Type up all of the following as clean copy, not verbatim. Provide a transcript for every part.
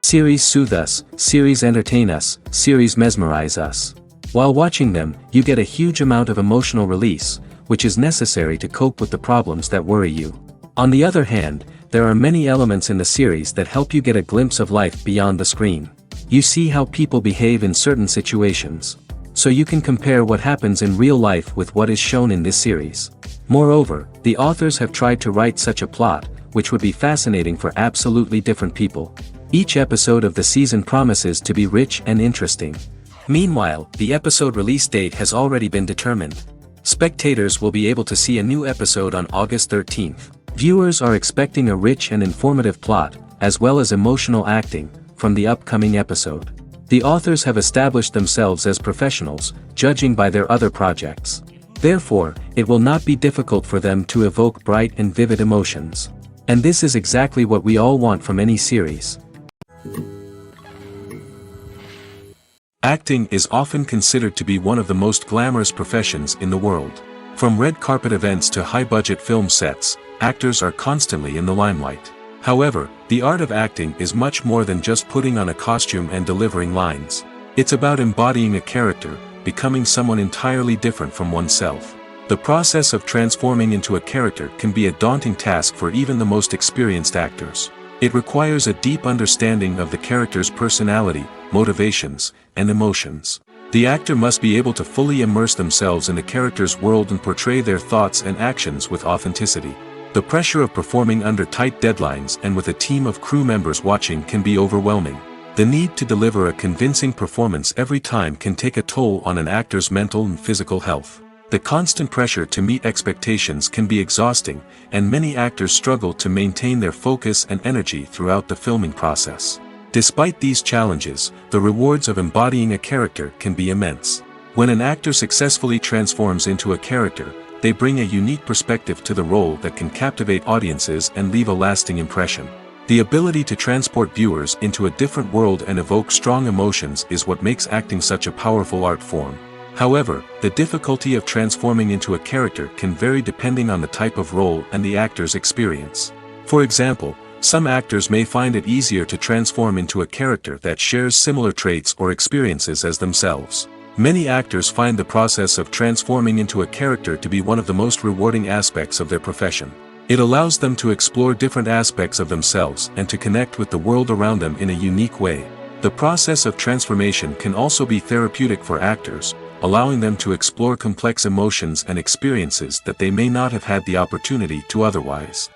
Series soothe us, series entertain us, series mesmerize us. While watching them, you get a huge amount of emotional release, which is necessary to cope with the problems that worry you. On the other hand, there are many elements in the series that help you get a glimpse of life beyond the screen. You see how people behave in certain situations. So you can compare what happens in real life with what is shown in this series. Moreover, the authors have tried to write such a plot, which would be fascinating for absolutely different people. Each episode of the season promises to be rich and interesting. Meanwhile, the episode release date has already been determined. Spectators will be able to see a new episode on August 13th. Viewers are expecting a rich and informative plot, as well as emotional acting, from the upcoming episode. The authors have established themselves as professionals, judging by their other projects. Therefore, it will not be difficult for them to evoke bright and vivid emotions. And this is exactly what we all want from any series. Acting is often considered to be one of the most glamorous professions in the world. From red carpet events to high-budget film sets, actors are constantly in the limelight. However, the art of acting is much more than just putting on a costume and delivering lines. It's about embodying a character, becoming someone entirely different from oneself. The process of transforming into a character can be a daunting task for even the most experienced actors. It requires a deep understanding of the character's personality, motivations, and emotions. The actor must be able to fully immerse themselves in the character's world and portray their thoughts and actions with authenticity. The pressure of performing under tight deadlines and with a team of crew members watching can be overwhelming. The need to deliver a convincing performance every time can take a toll on an actor's mental and physical health. The constant pressure to meet expectations can be exhausting, and many actors struggle to maintain their focus and energy throughout the filming process. Despite these challenges, the rewards of embodying a character can be immense. When an actor successfully transforms into a character, they bring a unique perspective to the role that can captivate audiences and leave a lasting impression. The ability to transport viewers into a different world and evoke strong emotions is what makes acting such a powerful art form. However, the difficulty of transforming into a character can vary depending on the type of role and the actor's experience. For example, some actors may find it easier to transform into a character that shares similar traits or experiences as themselves. Many actors find the process of transforming into a character to be one of the most rewarding aspects of their profession. It allows them to explore different aspects of themselves and to connect with the world around them in a unique way. The process of transformation can also be therapeutic for actors, allowing them to explore complex emotions and experiences that they may not have had the opportunity to otherwise.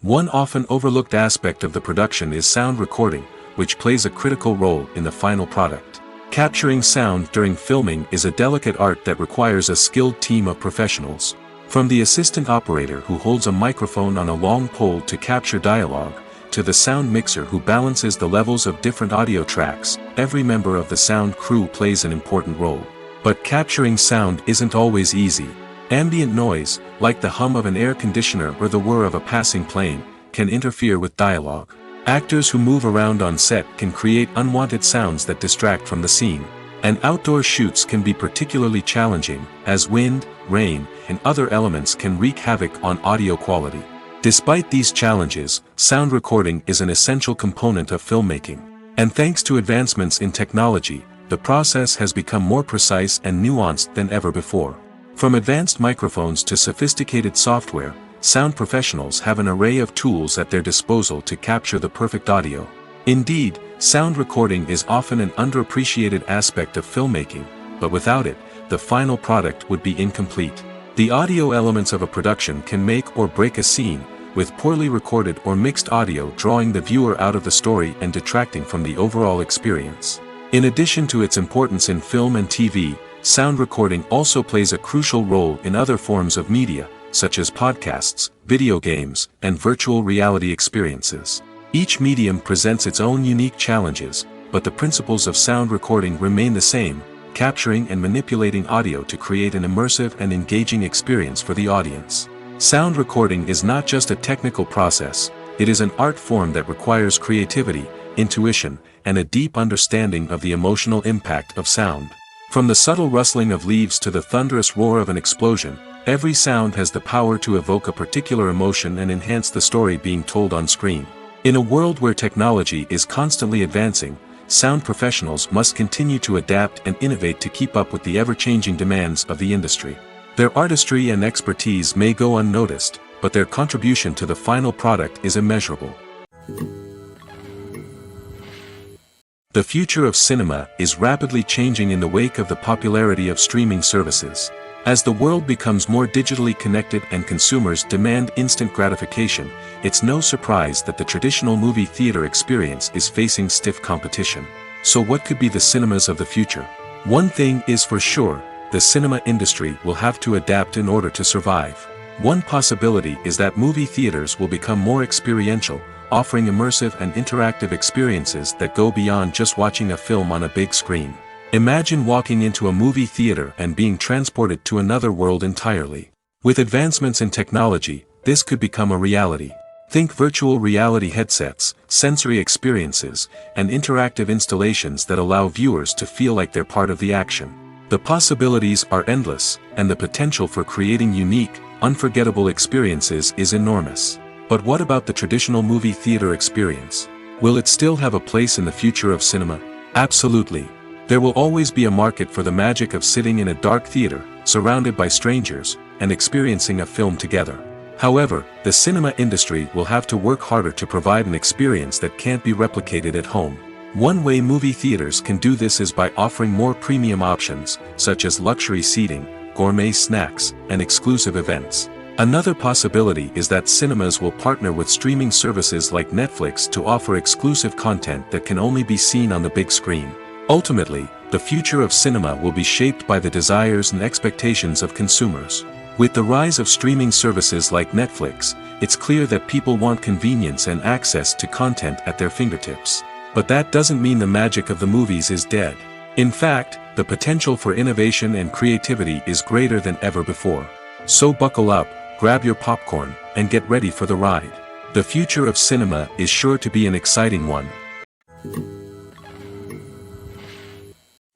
One often overlooked aspect of the production is sound recording, which plays a critical role in the final product. Capturing sound during filming is a delicate art that requires a skilled team of professionals. From the assistant operator who holds a microphone on a long pole to capture dialogue, to the sound mixer who balances the levels of different audio tracks, every member of the sound crew plays an important role. But capturing sound isn't always easy. Ambient noise, like the hum of an air conditioner or the whir of a passing plane, can interfere with dialogue. Actors who move around on set can create unwanted sounds that distract from the scene. And outdoor shoots can be particularly challenging, as wind, rain, and other elements can wreak havoc on audio quality. Despite these challenges, sound recording is an essential component of filmmaking. And thanks to advancements in technology, the process has become more precise and nuanced than ever before. From advanced microphones to sophisticated software, sound professionals have an array of tools at their disposal to capture the perfect audio. Indeed, sound recording is often an underappreciated aspect of filmmaking, but without it, the final product would be incomplete. The audio elements of a production can make or break a scene, with poorly recorded or mixed audio drawing the viewer out of the story and detracting from the overall experience. In addition to its importance in film and TV, sound recording also plays a crucial role in other forms of media, such as podcasts, video games, and virtual reality experiences. Each medium presents its own unique challenges, but the principles of sound recording remain the same: capturing and manipulating audio to create an immersive and engaging experience for the audience. Sound recording is not just a technical process, it is an art form that requires creativity, intuition, and a deep understanding of the emotional impact of sound. From the subtle rustling of leaves to the thunderous roar of an explosion, Every sound has the power to evoke a particular emotion and enhance the story being told on screen. In a world where technology is constantly advancing, sound professionals must continue to adapt and innovate to keep up with the ever-changing demands of the industry. Their artistry and expertise may go unnoticed, but their contribution to the final product is immeasurable. The future of cinema is rapidly changing in the wake of the popularity of streaming services. As the world becomes more digitally connected and consumers demand instant gratification, it's no surprise that the traditional movie theater experience is facing stiff competition. So what could be the cinemas of the future? One thing is for sure, the cinema industry will have to adapt in order to survive. One possibility is that movie theaters will become more experiential, offering immersive and interactive experiences that go beyond just watching a film on a big screen. Imagine walking into a movie theater and being transported to another world entirely. With advancements in technology, this could become a reality. Think virtual reality headsets, sensory experiences, and interactive installations that allow viewers to feel like they're part of the action. The possibilities are endless, and the potential for creating unique, unforgettable experiences is enormous. But what about the traditional movie theater experience? Will it still have a place in the future of cinema? Absolutely. There will always be a market for the magic of sitting in a dark theater, surrounded by strangers, and experiencing a film together. However, the cinema industry will have to work harder to provide an experience that can't be replicated at home. One way movie theaters can do this is by offering more premium options, such as luxury seating, gourmet snacks, and exclusive events. Another possibility is that cinemas will partner with streaming services like Netflix to offer exclusive content that can only be seen on the big screen. Ultimately, the future of cinema will be shaped by the desires and expectations of consumers. With the rise of streaming services like Netflix, it's clear that people want convenience and access to content at their fingertips. But that doesn't mean the magic of the movies is dead. In fact, the potential for innovation and creativity is greater than ever before. So buckle up, grab your popcorn, and get ready for the ride. The future of cinema is sure to be an exciting one.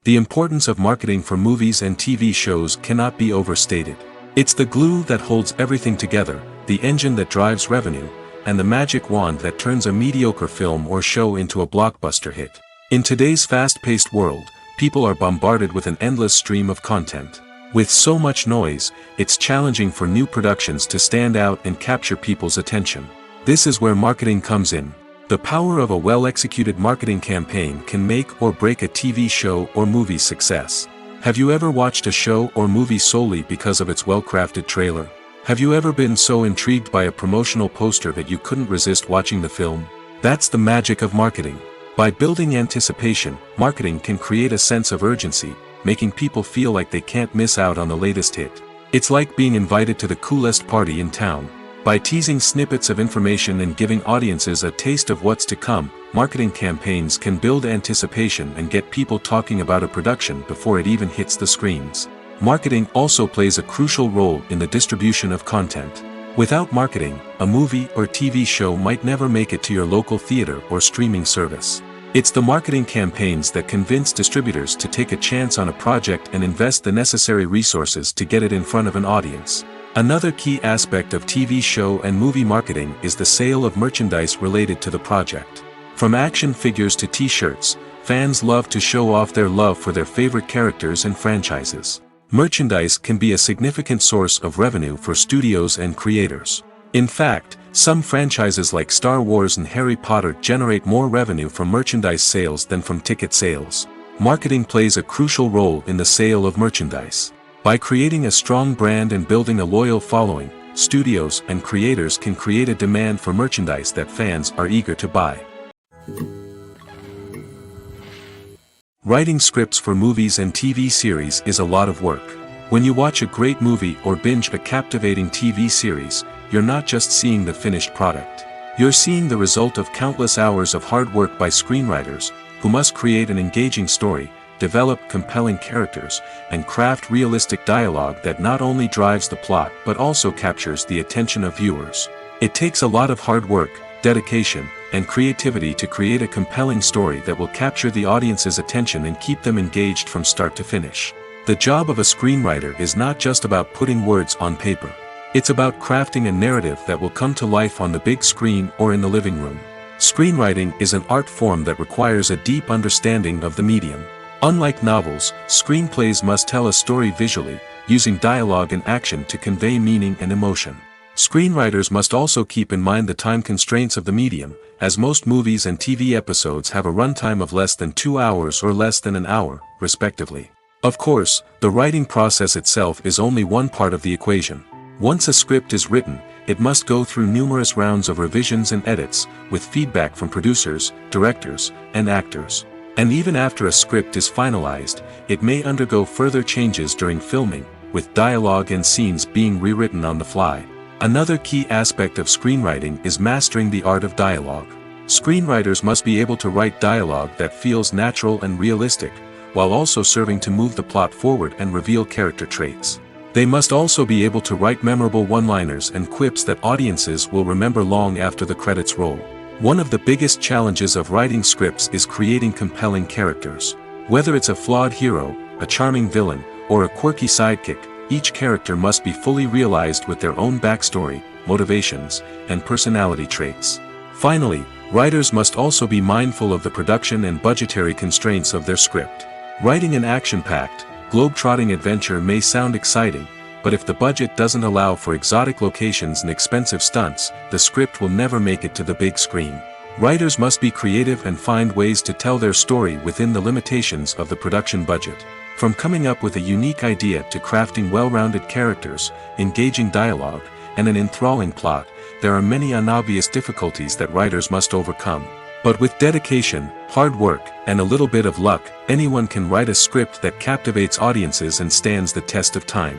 The importance of marketing for movies and TV shows cannot be overstated. It's the glue that holds everything together, the engine that drives revenue, and the magic wand that turns a mediocre film or show into a blockbuster hit. In today's fast-paced world, people are bombarded with an endless stream of content. With so much noise, it's challenging for new productions to stand out and capture people's attention. This is where marketing comes in. The power of a well-executed marketing campaign can make or break a TV show or movie's success. Have you ever watched a show or movie solely because of its well-crafted trailer? Have you ever been so intrigued by a promotional poster that you couldn't resist watching the film? That's the magic of marketing. By building anticipation, marketing can create a sense of urgency, making people feel like they can't miss out on the latest hit. It's like being invited to the coolest party in town. By teasing snippets of information and giving audiences a taste of what's to come, marketing campaigns can build anticipation and get people talking about a production before it even hits the screens. Marketing also plays a crucial role in the distribution of content. Without marketing, a movie or TV show might never make it to your local theater or streaming service. It's the marketing campaigns that convince distributors to take a chance on a project and invest the necessary resources to get it in front of an audience. Another key aspect of TV show and movie marketing is the sale of merchandise related to the project. From action figures to t-shirts, fans love to show off their love for their favorite characters and franchises. Merchandise can be a significant source of revenue for studios and creators. In fact, some franchises like Star Wars and Harry Potter generate more revenue from merchandise sales than from ticket sales. Marketing plays a crucial role in the sale of merchandise. By creating a strong brand and building a loyal following, studios and creators can create a demand for merchandise that fans are eager to buy. Writing scripts for movies and TV series is a lot of work. When you watch a great movie or binge a captivating TV series, you're not just seeing the finished product. You're seeing the result of countless hours of hard work by screenwriters, who must create an engaging story, develop compelling characters, and craft realistic dialogue that not only drives the plot but also captures the attention of viewers. It takes a lot of hard work, dedication, and creativity to create a compelling story that will capture the audience's attention and keep them engaged from start to finish. The job of a screenwriter is not just about putting words on paper. It's about crafting a narrative that will come to life on the big screen or in the living room. Screenwriting is an art form that requires a deep understanding of the medium. Unlike novels, screenplays must tell a story visually, using dialogue and action to convey meaning and emotion. Screenwriters must also keep in mind the time constraints of the medium, as most movies and TV episodes have a runtime of less than 2 hours or less than an hour, respectively. Of course, the writing process itself is only one part of the equation. Once a script is written, it must go through numerous rounds of revisions and edits, with feedback from producers, directors, and actors. And even after a script is finalized, it may undergo further changes during filming, with dialogue and scenes being rewritten on the fly. Another key aspect of screenwriting is mastering the art of dialogue. Screenwriters must be able to write dialogue that feels natural and realistic, while also serving to move the plot forward and reveal character traits. They must also be able to write memorable one-liners and quips that audiences will remember long after the credits roll. One of the biggest challenges of writing scripts is creating compelling characters. Whether it's a flawed hero, a charming villain, or a quirky sidekick, each character must be fully realized with their own backstory, motivations, and personality traits. Finally, writers must also be mindful of the production and budgetary constraints of their script. Writing an action-packed, globe-trotting adventure may sound exciting, but if the budget doesn't allow for exotic locations and expensive stunts, the script will never make it to the big screen. Writers must be creative and find ways to tell their story within the limitations of the production budget. From coming up with a unique idea to crafting well-rounded characters, engaging dialogue, and an enthralling plot, there are many unobvious difficulties that writers must overcome. But with dedication, hard work, and a little bit of luck, anyone can write a script that captivates audiences and stands the test of time.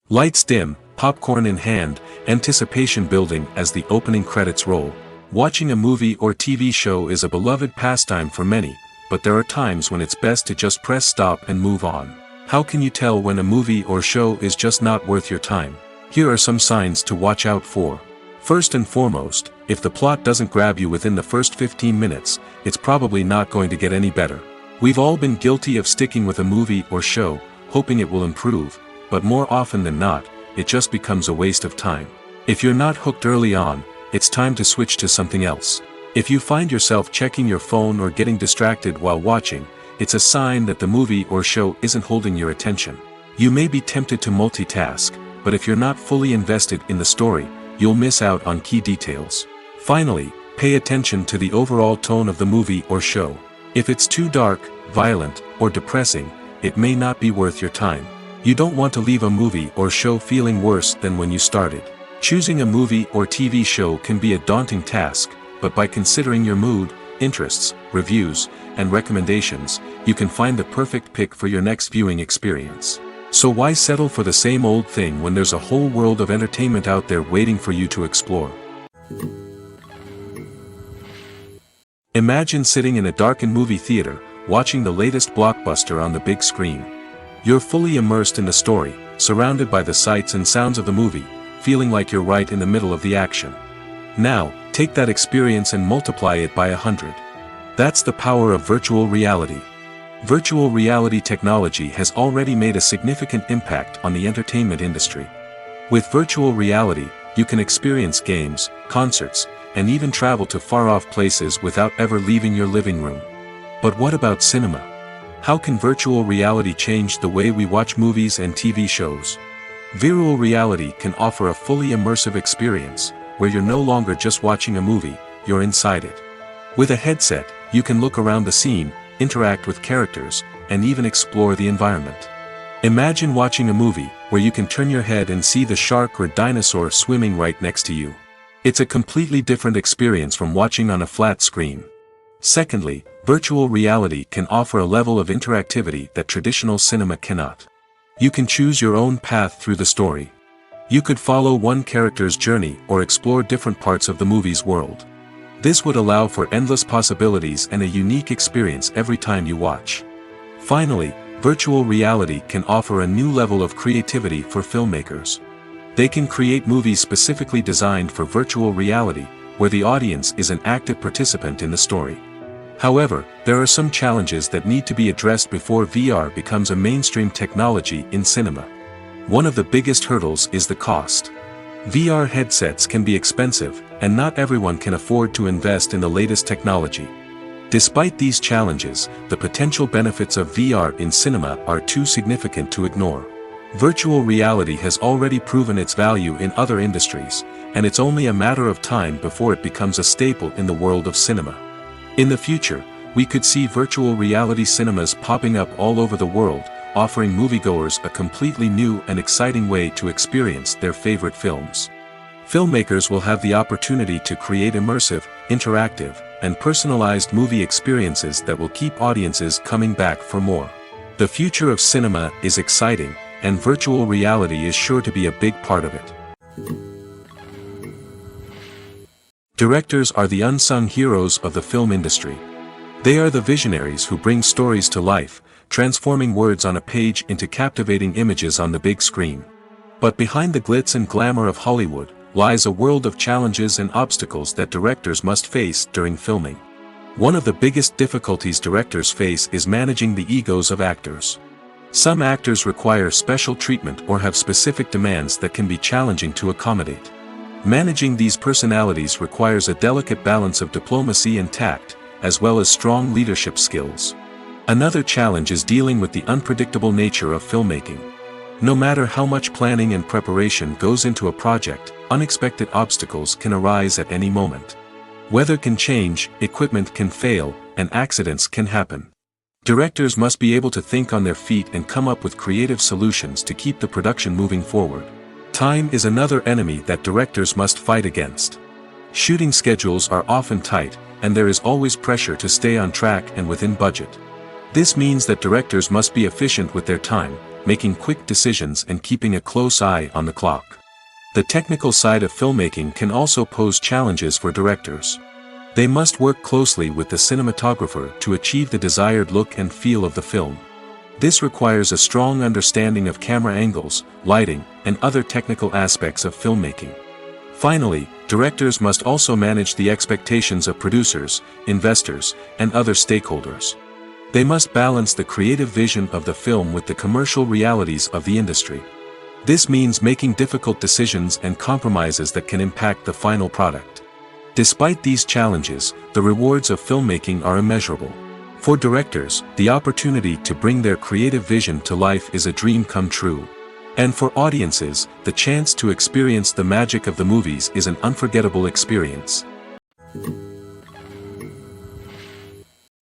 Lights dim, popcorn in hand, anticipation building as the opening credits roll. Watching a movie or TV show is a beloved pastime for many, but there are times when it's best to just press stop and move on. How can you tell when a movie or show is just not worth your time? Here are some signs to watch out for. First and foremost, if the plot doesn't grab you within the first 15 minutes, it's probably not going to get any better. We've all been guilty of sticking with a movie or show, hoping it will improve, but more often than not, it just becomes a waste of time. If you're not hooked early on, it's time to switch to something else. If you find yourself checking your phone or getting distracted while watching, it's a sign that the movie or show isn't holding your attention. You may be tempted to multitask, but if you're not fully invested in the story, you'll miss out on key details. Finally, pay attention to the overall tone of the movie or show. If it's too dark, violent, or depressing, it may not be worth your time. You don't want to leave a movie or show feeling worse than when you started. Choosing a movie or TV show can be a daunting task, but by considering your mood, interests, reviews, and recommendations, you can find the perfect pick for your next viewing experience. So why settle for the same old thing when there's a whole world of entertainment out there waiting for you to explore? Imagine sitting in a darkened movie theater, watching the latest blockbuster on the big screen. You're fully immersed in the story, surrounded by the sights and sounds of the movie, feeling like you're right in the middle of the action. Now, take that experience and multiply it by 100. That's the power of virtual reality. Virtual reality technology has already made a significant impact on the entertainment industry. With virtual reality, you can experience games, concerts, and even travel to far-off places without ever leaving your living room. But what about cinema? How can virtual reality change the way we watch movies and TV shows? Virtual reality can offer a fully immersive experience, where you're no longer just watching a movie, you're inside it. With a headset, you can look around the scene, interact with characters, and even explore the environment. Imagine watching a movie where you can turn your head and see the shark or dinosaur swimming right next to you. It's a completely different experience from watching on a flat screen. Secondly, virtual reality can offer a level of interactivity that traditional cinema cannot. You can choose your own path through the story. You could follow one character's journey or explore different parts of the movie's world. This would allow for endless possibilities and a unique experience every time you watch. Finally, virtual reality can offer a new level of creativity for filmmakers. They can create movies specifically designed for virtual reality, where the audience is an active participant in the story. However, there are some challenges that need to be addressed before VR becomes a mainstream technology in cinema. One of the biggest hurdles is the cost. VR headsets can be expensive, and not everyone can afford to invest in the latest technology. Despite these challenges, the potential benefits of VR in cinema are too significant to ignore. Virtual reality has already proven its value in other industries, and it's only a matter of time before it becomes a staple in the world of cinema. In the future, we could see virtual reality cinemas popping up all over the world, offering moviegoers a completely new and exciting way to experience their favorite films. Filmmakers will have the opportunity to create immersive, interactive, and personalized movie experiences that will keep audiences coming back for more. The future of cinema is exciting, and virtual reality is sure to be a big part of it. Directors are the unsung heroes of the film industry. They are the visionaries who bring stories to life, transforming words on a page into captivating images on the big screen. But behind the glitz and glamour of Hollywood lies a world of challenges and obstacles that directors must face during filming. One of the biggest difficulties directors face is managing the egos of actors. Some actors require special treatment or have specific demands that can be challenging to accommodate. Managing these personalities requires a delicate balance of diplomacy and tact, as well as strong leadership skills. Another challenge is dealing with the unpredictable nature of filmmaking. No matter how much planning and preparation goes into a project, unexpected obstacles can arise at any moment. Weather can change, equipment can fail, and accidents can happen. Directors must be able to think on their feet and come up with creative solutions to keep the production moving forward. Time is another enemy that directors must fight against. Shooting schedules are often tight, and there is always pressure to stay on track and within budget. This means that directors must be efficient with their time, making quick decisions and keeping a close eye on the clock. The technical side of filmmaking can also pose challenges for directors. They must work closely with the cinematographer to achieve the desired look and feel of the film. This requires a strong understanding of camera angles, lighting, and other technical aspects of filmmaking. Finally, directors must also manage the expectations of producers, investors, and other stakeholders. They must balance the creative vision of the film with the commercial realities of the industry. This means making difficult decisions and compromises that can impact the final product. Despite these challenges, the rewards of filmmaking are immeasurable. For directors, the opportunity to bring their creative vision to life is a dream come true. And for audiences, the chance to experience the magic of the movies is an unforgettable experience.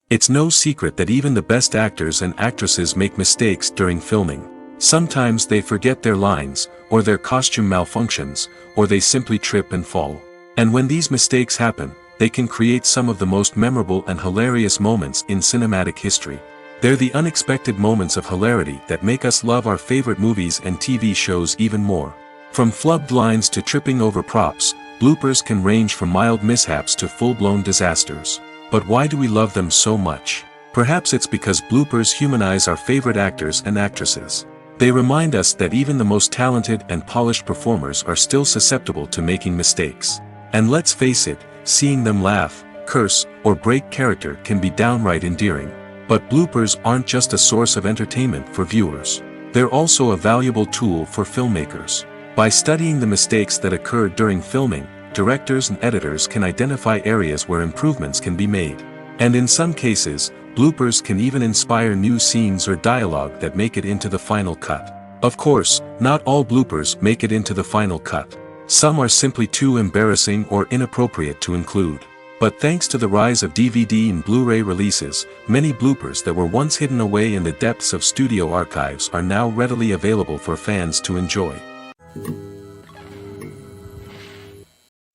It's no secret that even the best actors and actresses make mistakes during filming. Sometimes they forget their lines, or their costume malfunctions, or they simply trip and fall. And when these mistakes happen, they can create some of the most memorable and hilarious moments in cinematic history. They're the unexpected moments of hilarity that make us love our favorite movies and TV shows even more. From flubbed lines to tripping over props, bloopers can range from mild mishaps to full-blown disasters. But why do we love them so much? Perhaps it's because bloopers humanize our favorite actors and actresses. They remind us that even the most talented and polished performers are still susceptible to making mistakes. And let's face it, seeing them laugh, curse, or break character can be downright endearing. But bloopers aren't just a source of entertainment for viewers. They're also a valuable tool for filmmakers. By studying the mistakes that occur during filming, directors and editors can identify areas where improvements can be made. And in some cases, bloopers can even inspire new scenes or dialogue that make it into the final cut. Of course, not all bloopers make it into the final cut. Some are simply too embarrassing or inappropriate to include. But thanks to the rise of DVD and Blu-ray releases, many bloopers that were once hidden away in the depths of studio archives are now readily available for fans to enjoy.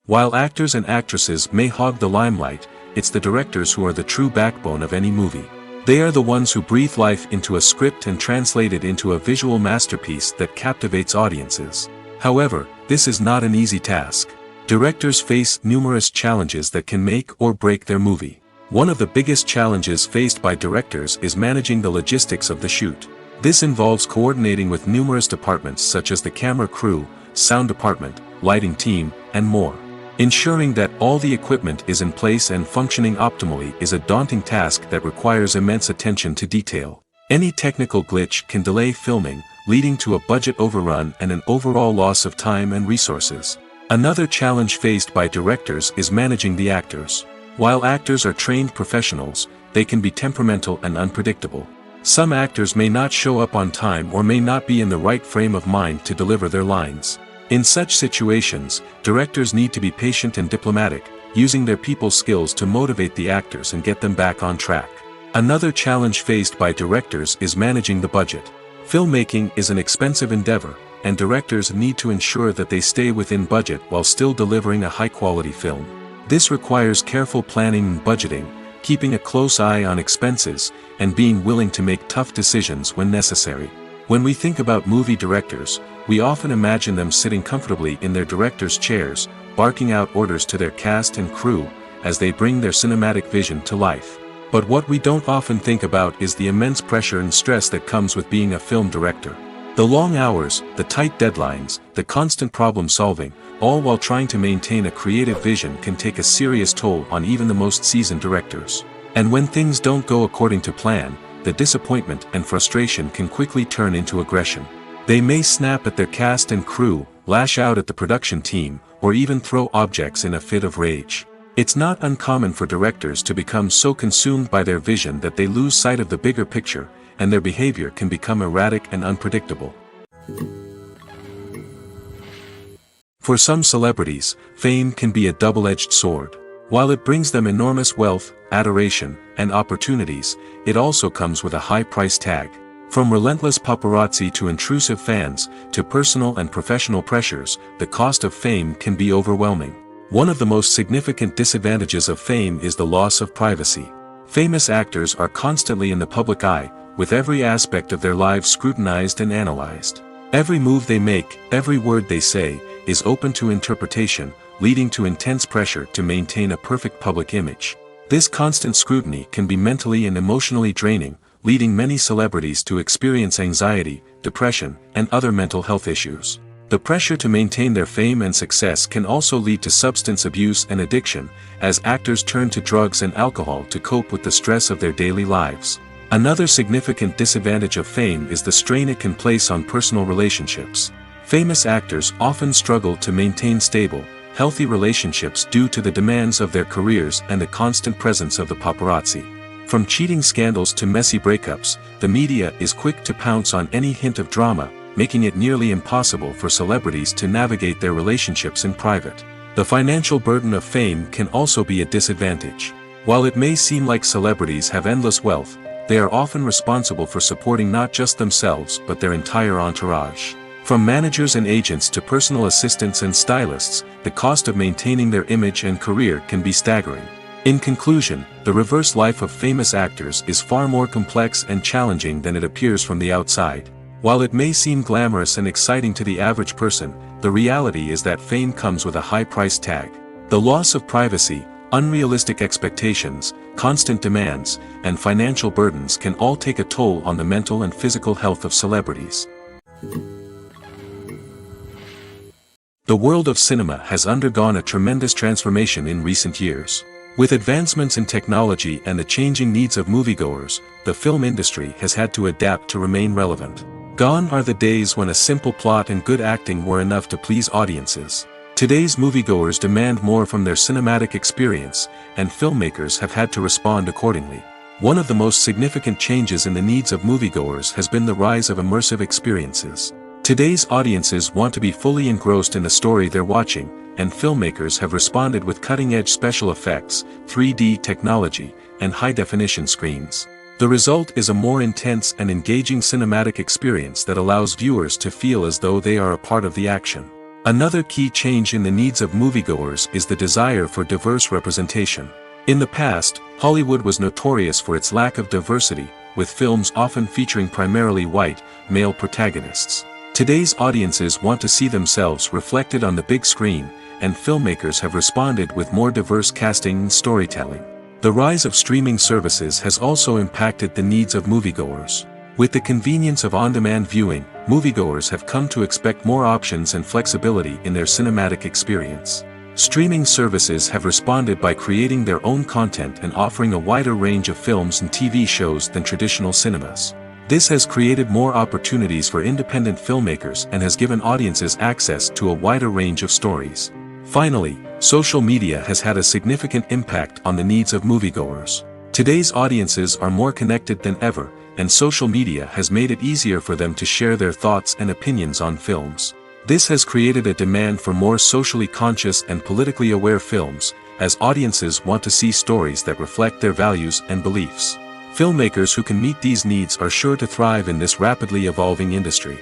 While actors and actresses may hog the limelight, it's the directors who are the true backbone of any movie. They are the ones who breathe life into a script and translate it into a visual masterpiece that captivates audiences. However, this is not an easy task. Directors face numerous challenges that can make or break their movie. One of the biggest challenges faced by directors is managing the logistics of the shoot. This involves coordinating with numerous departments such as the camera crew, sound department, lighting team, and more. Ensuring that all the equipment is in place and functioning optimally is a daunting task that requires immense attention to detail. Any technical glitch can delay filming, leading to a budget overrun and an overall loss of time and resources. Another challenge faced by directors is managing the actors. While actors are trained professionals, they can be temperamental and unpredictable. Some actors may not show up on time or may not be in the right frame of mind to deliver their lines. In such situations, directors need to be patient and diplomatic, using their people skills to motivate the actors and get them back on track. Another challenge faced by directors is managing the budget. Filmmaking is an expensive endeavor, and directors need to ensure that they stay within budget while still delivering a high-quality film. This requires careful planning and budgeting, keeping a close eye on expenses, and being willing to make tough decisions when necessary. When we think about movie directors, we often imagine them sitting comfortably in their director's chairs, barking out orders to their cast and crew, as they bring their cinematic vision to life. But what we don't often think about is the immense pressure and stress that comes with being a film director. The long hours, the tight deadlines, the constant problem-solving, all while trying to maintain a creative vision can take a serious toll on even the most seasoned directors. And when things don't go according to plan, the disappointment and frustration can quickly turn into aggression. They may snap at their cast and crew, lash out at the production team, or even throw objects in a fit of rage. It's not uncommon for directors to become so consumed by their vision that they lose sight of the bigger picture, and their behavior can become erratic and unpredictable. For some celebrities, fame can be a double-edged sword. While it brings them enormous wealth, adoration, and opportunities, it also comes with a high price tag. From relentless paparazzi to intrusive fans, to personal and professional pressures, the cost of fame can be overwhelming. One of the most significant disadvantages of fame is the loss of privacy. Famous actors are constantly in the public eye, with every aspect of their lives scrutinized and analyzed. Every move they make, every word they say, is open to interpretation, leading to intense pressure to maintain a perfect public image. This constant scrutiny can be mentally and emotionally draining, leading many celebrities to experience anxiety, depression, and other mental health issues. The pressure to maintain their fame and success can also lead to substance abuse and addiction, as actors turn to drugs and alcohol to cope with the stress of their daily lives. Another significant disadvantage of fame is the strain it can place on personal relationships. Famous actors often struggle to maintain stable, healthy relationships due to the demands of their careers and the constant presence of the paparazzi. From cheating scandals to messy breakups, the media is quick to pounce on any hint of drama, making it nearly impossible for celebrities to navigate their relationships in private. The financial burden of fame can also be a disadvantage. While it may seem like celebrities have endless wealth, they are often responsible for supporting not just themselves but their entire entourage. From managers and agents to personal assistants and stylists, the cost of maintaining their image and career can be staggering. In conclusion, the reverse life of famous actors is far more complex and challenging than it appears from the outside. While it may seem glamorous and exciting to the average person, the reality is that fame comes with a high price tag. The loss of privacy, unrealistic expectations, constant demands, and financial burdens can all take a toll on the mental and physical health of celebrities. The world of cinema has undergone a tremendous transformation in recent years. With advancements in technology and the changing needs of moviegoers, the film industry has had to adapt to remain relevant. Gone are the days when a simple plot and good acting were enough to please audiences. Today's moviegoers demand more from their cinematic experience, and filmmakers have had to respond accordingly. One of the most significant changes in the needs of moviegoers has been the rise of immersive experiences. Today's audiences want to be fully engrossed in the story they're watching, and filmmakers have responded with cutting-edge special effects, 3D technology, and high-definition screens. The result is a more intense and engaging cinematic experience that allows viewers to feel as though they are a part of the action. Another key change in the needs of moviegoers is the desire for diverse representation. In the past, Hollywood was notorious for its lack of diversity, with films often featuring primarily white, male protagonists. Today's audiences want to see themselves reflected on the big screen, and filmmakers have responded with more diverse casting and storytelling. The rise of streaming services has also impacted the needs of moviegoers. With the convenience of on-demand viewing, moviegoers have come to expect more options and flexibility in their cinematic experience. Streaming services have responded by creating their own content and offering a wider range of films and TV shows than traditional cinemas. This has created more opportunities for independent filmmakers and has given audiences access to a wider range of stories. Finally, social media has had a significant impact on the needs of moviegoers. Today's audiences are more connected than ever, and social media has made it easier for them to share their thoughts and opinions on films. This has created a demand for more socially conscious and politically aware films, as audiences want to see stories that reflect their values and beliefs. Filmmakers who can meet these needs are sure to thrive in this rapidly evolving industry.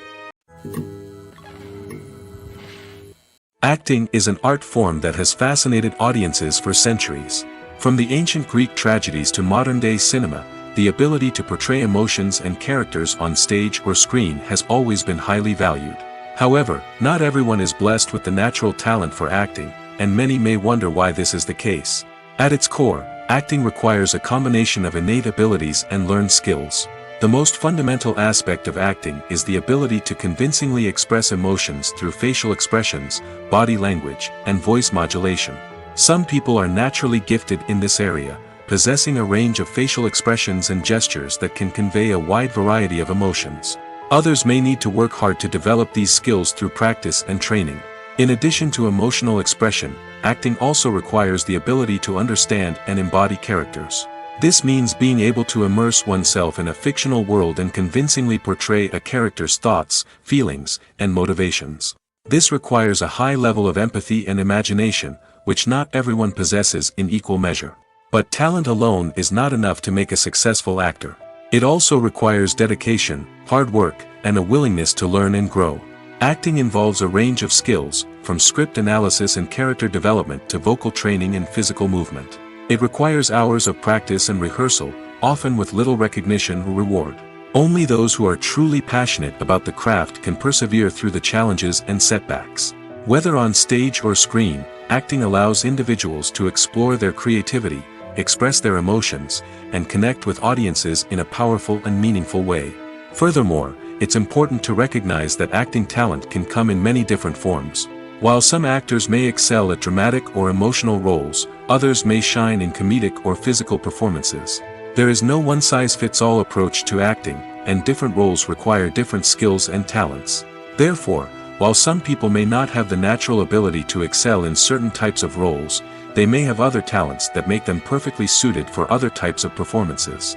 Acting is an art form that has fascinated audiences for centuries. From the ancient Greek tragedies to modern-day cinema, the ability to portray emotions and characters on stage or screen has always been highly valued. However, not everyone is blessed with the natural talent for acting, and many may wonder why this is the case. At its core, acting requires a combination of innate abilities and learned skills. The most fundamental aspect of acting is the ability to convincingly express emotions through facial expressions, body language, and voice modulation. Some people are naturally gifted in this area, possessing a range of facial expressions and gestures that can convey a wide variety of emotions. Others may need to work hard to develop these skills through practice and training. In addition to emotional expression, acting also requires the ability to understand and embody characters. This means being able to immerse oneself in a fictional world and convincingly portray a character's thoughts, feelings, and motivations. This requires a high level of empathy and imagination, which not everyone possesses in equal measure. But talent alone is not enough to make a successful actor. It also requires dedication, hard work, and a willingness to learn and grow. Acting involves a range of skills, from script analysis and character development to vocal training and physical movement. It requires hours of practice and rehearsal, often with little recognition or reward. Only those who are truly passionate about the craft can persevere through the challenges and setbacks. Whether on stage or screen, acting allows individuals to explore their creativity, express their emotions, and connect with audiences in a powerful and meaningful way. Furthermore, it's important to recognize that acting talent can come in many different forms. While some actors may excel at dramatic or emotional roles, others may shine in comedic or physical performances. There is no one-size-fits-all approach to acting, and different roles require different skills and talents. Therefore, while some people may not have the natural ability to excel in certain types of roles, they may have other talents that make them perfectly suited for other types of performances.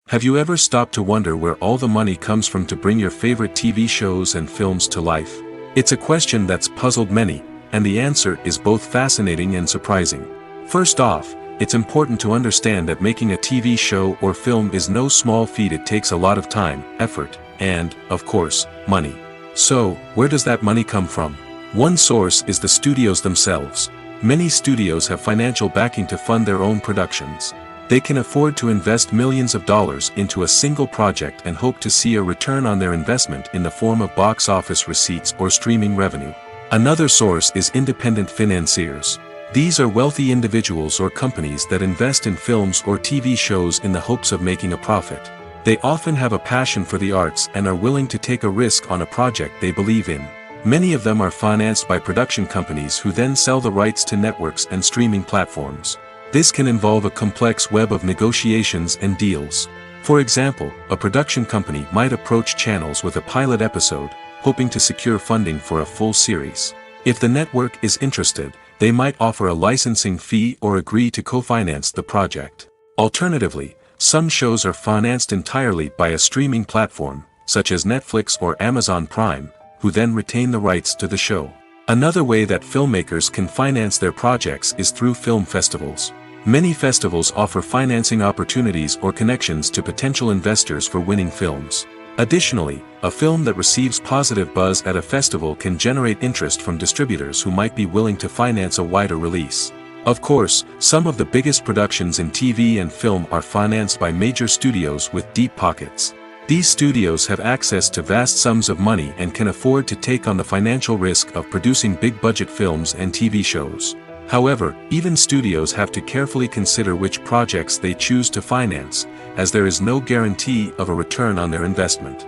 Have you ever stopped to wonder where all the money comes from to bring your favorite TV shows and films to life? It's a question that's puzzled many, and the answer is both fascinating and surprising. First off, it's important to understand that making a TV show or film is no small feat. It takes a lot of time, effort, and, of course, money. So, where does that money come from? One source is the studios themselves. Many studios have financial backing to fund their own productions. They can afford to invest millions of dollars into a single project and hope to see a return on their investment in the form of box office receipts or streaming revenue. Another source is independent financiers. These are wealthy individuals or companies that invest in films or TV shows in the hopes of making a profit. They often have a passion for the arts and are willing to take a risk on a project they believe in. Many of them are financed by production companies who then sell the rights to networks and streaming platforms. This can involve a complex web of negotiations and deals. For example, a production company might approach channels with a pilot episode, hoping to secure funding for a full series. If the network is interested, they might offer a licensing fee or agree to co-finance the project. Alternatively, some shows are financed entirely by a streaming platform, such as Netflix or Amazon Prime, who then retain the rights to the show. Another way that filmmakers can finance their projects is through film festivals. Many festivals offer financing opportunities or connections to potential investors for winning films. Additionally, a film that receives positive buzz at a festival can generate interest from distributors who might be willing to finance a wider release. Of course, some of the biggest productions in TV and film are financed by major studios with deep pockets. These studios have access to vast sums of money and can afford to take on the financial risk of producing big-budget films and TV shows. However, even studios have to carefully consider which projects they choose to finance, as there is no guarantee of a return on their investment.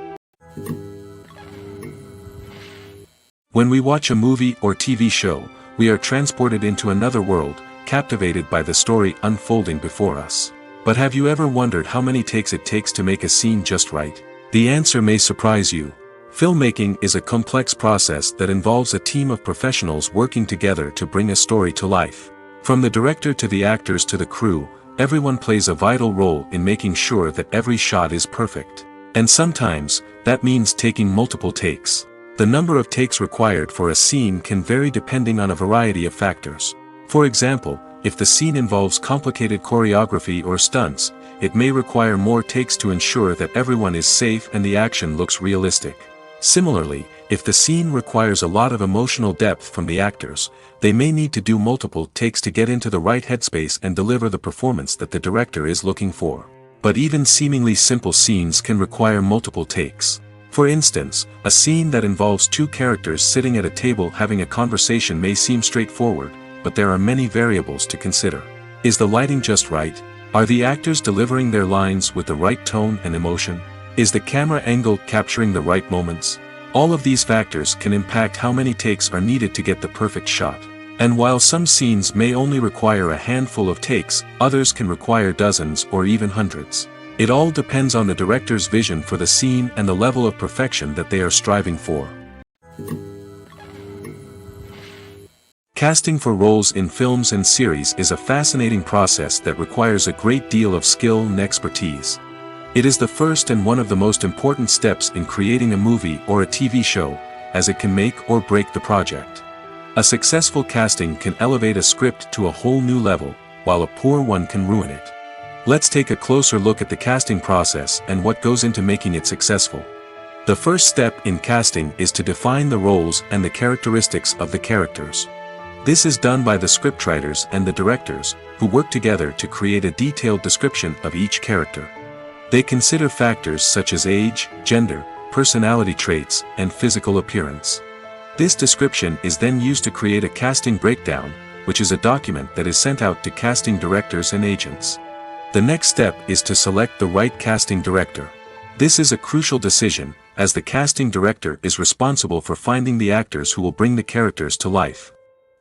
When we watch a movie or TV show, we are transported into another world, captivated by the story unfolding before us. But have you ever wondered how many takes it takes to make a scene just right? The answer may surprise you. Filmmaking is a complex process that involves a team of professionals working together to bring a story to life. From the director to the actors to the crew, everyone plays a vital role in making sure that every shot is perfect. And sometimes, that means taking multiple takes. The number of takes required for a scene can vary depending on a variety of factors. For example, if the scene involves complicated choreography or stunts, it may require more takes to ensure that everyone is safe and the action looks realistic. Similarly, if the scene requires a lot of emotional depth from the actors, they may need to do multiple takes to get into the right headspace and deliver the performance that the director is looking for. But even seemingly simple scenes can require multiple takes. For instance, a scene that involves two characters sitting at a table having a conversation may seem straightforward, but there are many variables to consider. Is the lighting just right? Are the actors delivering their lines with the right tone and emotion? Is the camera angle capturing the right moments? All of these factors can impact how many takes are needed to get the perfect shot. And while some scenes may only require a handful of takes, others can require dozens or even hundreds. It all depends on the director's vision for the scene and the level of perfection that they are striving for. Casting for roles in films and series is a fascinating process that requires a great deal of skill and expertise. It is the first and one of the most important steps in creating a movie or a TV show, as it can make or break the project. A successful casting can elevate a script to a whole new level, while a poor one can ruin it. Let's take a closer look at the casting process and what goes into making it successful. The first step in casting is to define the roles and the characteristics of the characters. This is done by the scriptwriters and the directors, who work together to create a detailed description of each character. They consider factors such as age, gender, personality traits, and physical appearance. This description is then used to create a casting breakdown, which is a document that is sent out to casting directors and agents. The next step is to select the right casting director. This is a crucial decision, as the casting director is responsible for finding the actors who will bring the characters to life.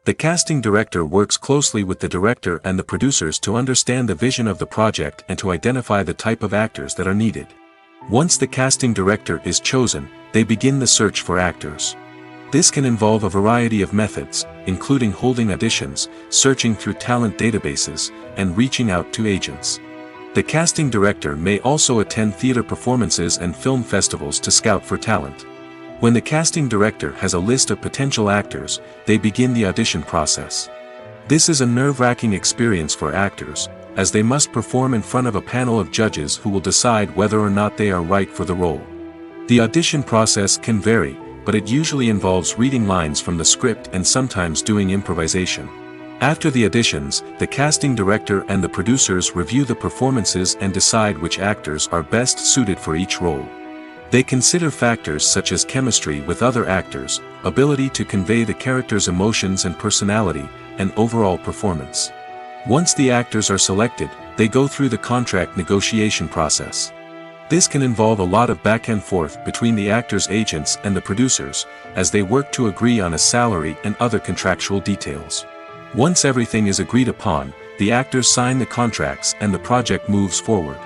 The casting director works closely with the director and the producers to understand the vision of the project and to identify the type of actors that are needed. Once the casting director is chosen, they begin the search for actors. This can involve a variety of methods, including holding auditions, searching through talent databases, and reaching out to agents. The casting director may also attend theater performances and film festivals to scout for talent. When the casting director has a list of potential actors, they begin the audition process. This is a nerve-wracking experience for actors, as they must perform in front of a panel of judges who will decide whether or not they are right for the role. The audition process can vary, but it usually involves reading lines from the script and sometimes doing improvisation. After the auditions, the casting director and the producers review the performances and decide which actors are best suited for each role. They consider factors such as chemistry with other actors, ability to convey the character's emotions and personality, and overall performance. Once the actors are selected, they go through the contract negotiation process. This can involve a lot of back and forth between the actors' agents and the producers, as they work to agree on a salary and other contractual details. Once everything is agreed upon, the actors sign the contracts and the project moves forward.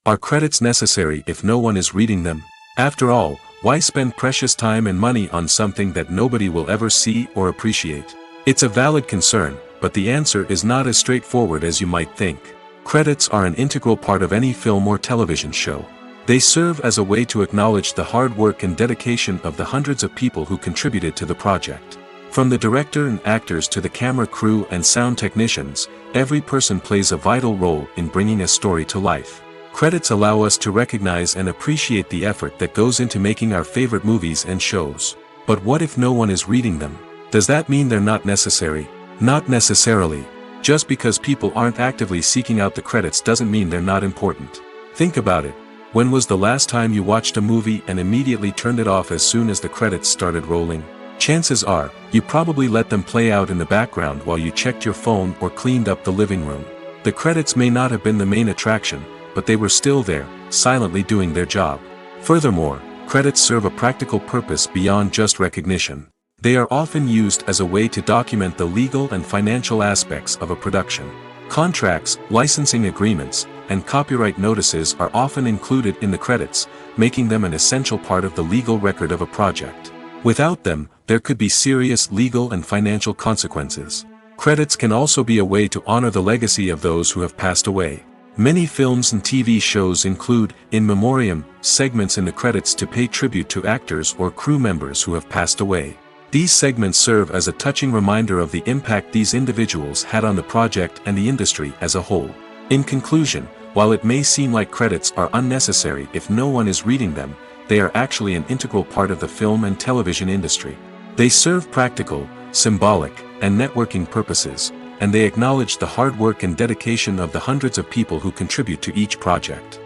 Are credits necessary if no one is reading them? After all, why spend precious time and money on something that nobody will ever see or appreciate? It's a valid concern, but the answer is not as straightforward as you might think. Credits are an integral part of any film or television show. They serve as a way to acknowledge the hard work and dedication of the hundreds of people who contributed to the project. From the director and actors to the camera crew and sound technicians, every person plays a vital role in bringing a story to life. Credits allow us to recognize and appreciate the effort that goes into making our favorite movies and shows. But what if no one is reading them? Does that mean they're not necessary? Not necessarily. Just because people aren't actively seeking out the credits doesn't mean they're not important. Think about it. When was the last time you watched a movie and immediately turned it off as soon as the credits started rolling? Chances are, you probably let them play out in the background while you checked your phone or cleaned up the living room. The credits may not have been the main attraction, but they were still there, silently doing their job. Furthermore, credits serve a practical purpose beyond just recognition. They are often used as a way to document the legal and financial aspects of a production. Contracts, licensing agreements, and copyright notices are often included in the credits, making them an essential part of the legal record of a project. Without them, there could be serious legal and financial consequences. Credits can also be a way to honor the legacy of those who have passed away. Many films and TV shows include, in memoriam, segments in the credits to pay tribute to actors or crew members who have passed away. These segments serve as a touching reminder of the impact these individuals had on the project and the industry as a whole. In conclusion, while it may seem like credits are unnecessary if no one is reading them, they are actually an integral part of the film and television industry. They serve practical, symbolic, and networking purposes, and they acknowledge the hard work and dedication of the hundreds of people who contribute to each project.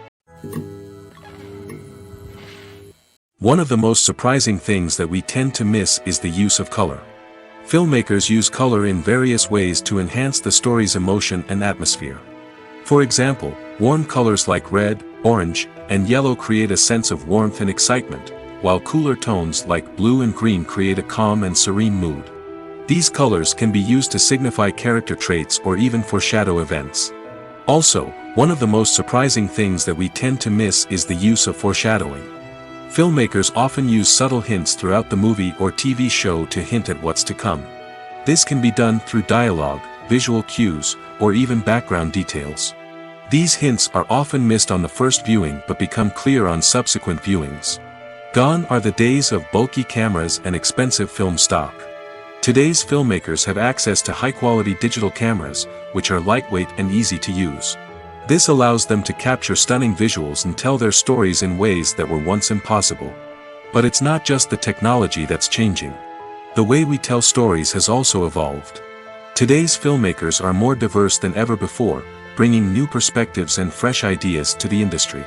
One of the most surprising things that we tend to miss is the use of color. Filmmakers use color in various ways to enhance the story's emotion and atmosphere. For example, warm colors like red, orange, and yellow create a sense of warmth and excitement, while cooler tones like blue and green create a calm and serene mood. These colors can be used to signify character traits or even foreshadow events. Also, one of the most surprising things that we tend to miss is the use of foreshadowing. Filmmakers often use subtle hints throughout the movie or TV show to hint at what's to come. This can be done through dialogue, visual cues, or even background details. These hints are often missed on the first viewing but become clear on subsequent viewings. Gone are the days of bulky cameras and expensive film stock. Today's filmmakers have access to high-quality digital cameras, which are lightweight and easy to use. This allows them to capture stunning visuals and tell their stories in ways that were once impossible. But it's not just the technology that's changing. The way we tell stories has also evolved. Today's filmmakers are more diverse than ever before, bringing new perspectives and fresh ideas to the industry.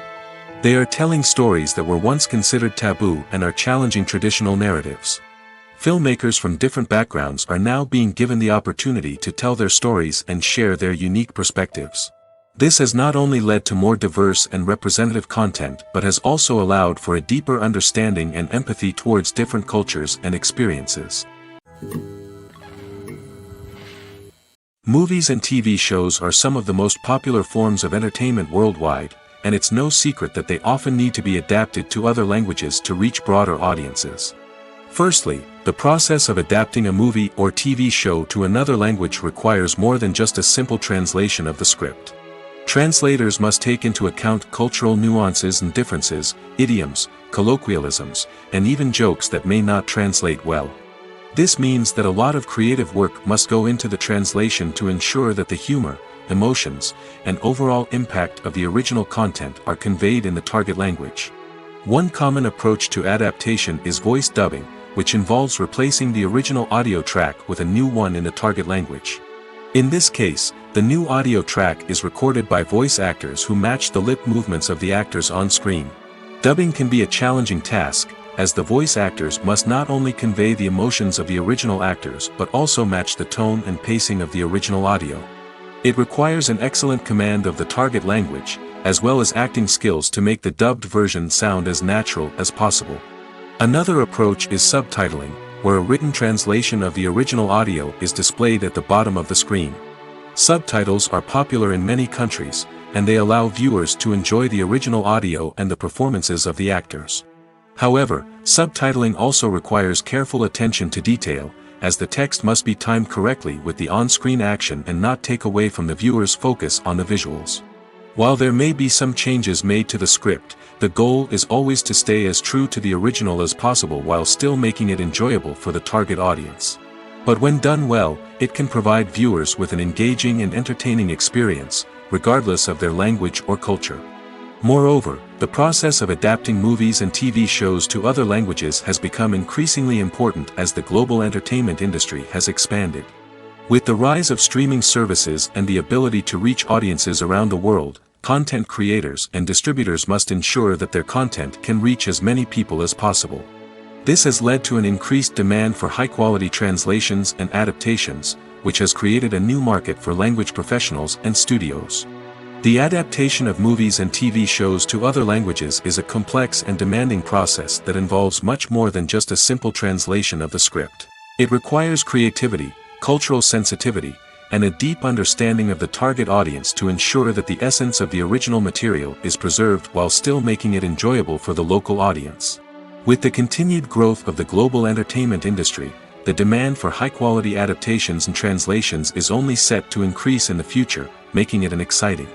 They are telling stories that were once considered taboo and are challenging traditional narratives. Filmmakers from different backgrounds are now being given the opportunity to tell their stories and share their unique perspectives. This has not only led to more diverse and representative content but has also allowed for a deeper understanding and empathy towards different cultures and experiences. Movies and TV shows are some of the most popular forms of entertainment worldwide, and it's no secret that they often need to be adapted to other languages to reach broader audiences. Firstly, the process of adapting a movie or TV show to another language requires more than just a simple translation of the script. Translators must take into account cultural nuances and differences, idioms, colloquialisms, and even jokes that may not translate well. This means that a lot of creative work must go into the translation to ensure that the humor, emotions, and overall impact of the original content are conveyed in the target language. One common approach to adaptation is voice dubbing, which involves replacing the original audio track with a new one in the target language. In this case, the new audio track is recorded by voice actors who match the lip movements of the actors on screen. Dubbing can be a challenging task, as the voice actors must not only convey the emotions of the original actors but also match the tone and pacing of the original audio. It requires an excellent command of the target language, as well as acting skills to make the dubbed version sound as natural as possible. Another approach is subtitling, where a written translation of the original audio is displayed at the bottom of the screen. Subtitles are popular in many countries, and they allow viewers to enjoy the original audio and the performances of the actors. However, subtitling also requires careful attention to detail, as the text must be timed correctly with the on-screen action and not take away from the viewer's focus on the visuals. While there may be some changes made to the script, the goal is always to stay as true to the original as possible while still making it enjoyable for the target audience. But when done well, it can provide viewers with an engaging and entertaining experience, regardless of their language or culture. Moreover, the process of adapting movies and TV shows to other languages has become increasingly important as the global entertainment industry has expanded. With the rise of streaming services and the ability to reach audiences around the world, content creators and distributors must ensure that their content can reach as many people as possible. This has led to an increased demand for high-quality translations and adaptations, which has created a new market for language professionals and studios. The adaptation of movies and TV shows to other languages is a complex and demanding process that involves much more than just a simple translation of the script. It requires creativity, cultural sensitivity, and a deep understanding of the target audience to ensure that the essence of the original material is preserved while still making it enjoyable for the local audience. With the continued growth of the global entertainment industry, the demand for high-quality adaptations and translations is only set to increase in the future, making it an exciting.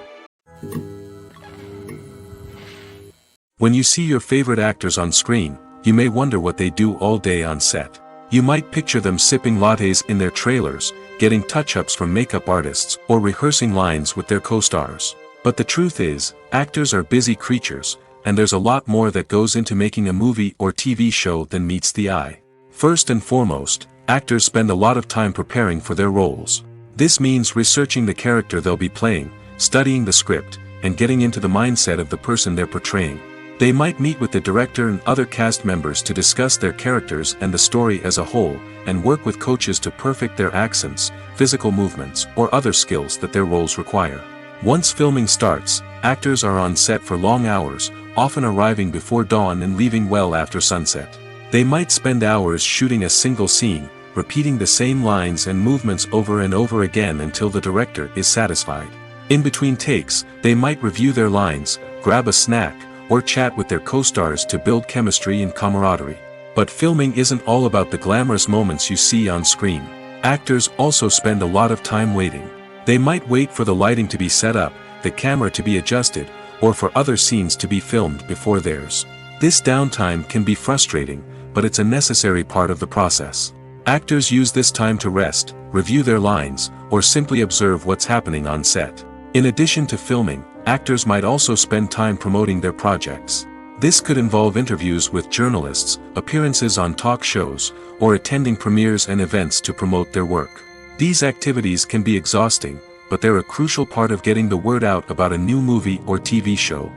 When you see your favorite actors on screen, you may wonder what they do all day on set. You might picture them sipping lattes in their trailers, getting touch-ups from makeup artists, or rehearsing lines with their co-stars. But the truth is, actors are busy creatures, and there's a lot more that goes into making a movie or TV show than meets the eye. First and foremost, actors spend a lot of time preparing for their roles. This means researching the character they'll be playing, studying the script, and getting into the mindset of the person they're portraying. They might meet with the director and other cast members to discuss their characters and the story as a whole, and work with coaches to perfect their accents, physical movements, or other skills that their roles require. Once filming starts, actors are on set for long hours, often arriving before dawn and leaving well after sunset. They might spend hours shooting a single scene, repeating the same lines and movements over and over again until the director is satisfied. In between takes, they might review their lines, grab a snack, or chat with their co-stars to build chemistry and camaraderie. But filming isn't all about the glamorous moments you see on screen. Actors also spend a lot of time waiting. They might wait for the lighting to be set up, the camera to be adjusted, or for other scenes to be filmed before theirs. This downtime can be frustrating, but it's a necessary part of the process. Actors use this time to rest, review their lines, or simply observe what's happening on set. In addition to filming, actors might also spend time promoting their projects. This could involve interviews with journalists, appearances on talk shows, or attending premieres and events to promote their work. These activities can be exhausting, but they're a crucial part of getting the word out about a new movie or TV show.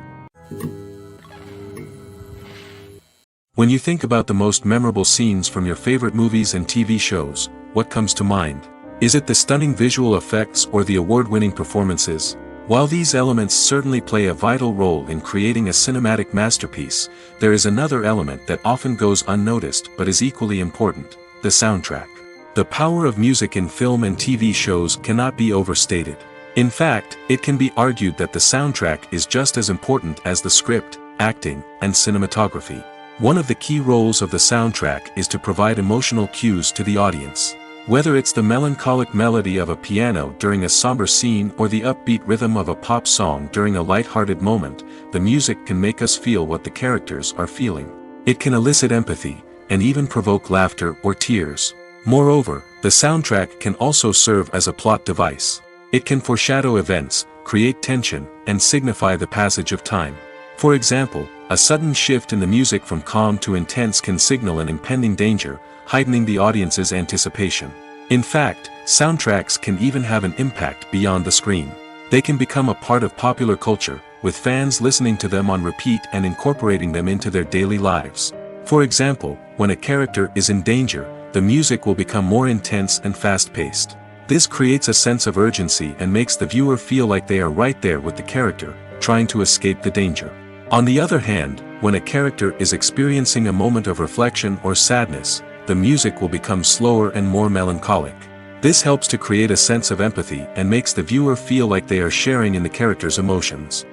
When you think about the most memorable scenes from your favorite movies and TV shows, what comes to mind? Is it the stunning visual effects or the award-winning performances? While these elements certainly play a vital role in creating a cinematic masterpiece, there is another element that often goes unnoticed but is equally important: the soundtrack. The power of music in film and TV shows cannot be overstated. In fact, it can be argued that the soundtrack is just as important as the script, acting, and cinematography. One of the key roles of the soundtrack is to provide emotional cues to the audience. Whether it's the melancholic melody of a piano during a somber scene or the upbeat rhythm of a pop song during a light-hearted moment, the music can make us feel what the characters are feeling. It can elicit empathy, and even provoke laughter or tears. Moreover, the soundtrack can also serve as a plot device. It can foreshadow events, create tension, and signify the passage of time. For example, a sudden shift in the music from calm to intense can signal an impending danger, heightening the audience's anticipation. In fact, soundtracks can even have an impact beyond the screen. They can become a part of popular culture, with fans listening to them on repeat and incorporating them into their daily lives. For example, when a character is in danger, the music will become more intense and fast-paced. This creates a sense of urgency and makes the viewer feel like they are right there with the character, trying to escape the danger. On the other hand, when a character is experiencing a moment of reflection or sadness, the music will become slower and more melancholic. This helps to create a sense of empathy and makes the viewer feel like they are sharing in the character's emotions.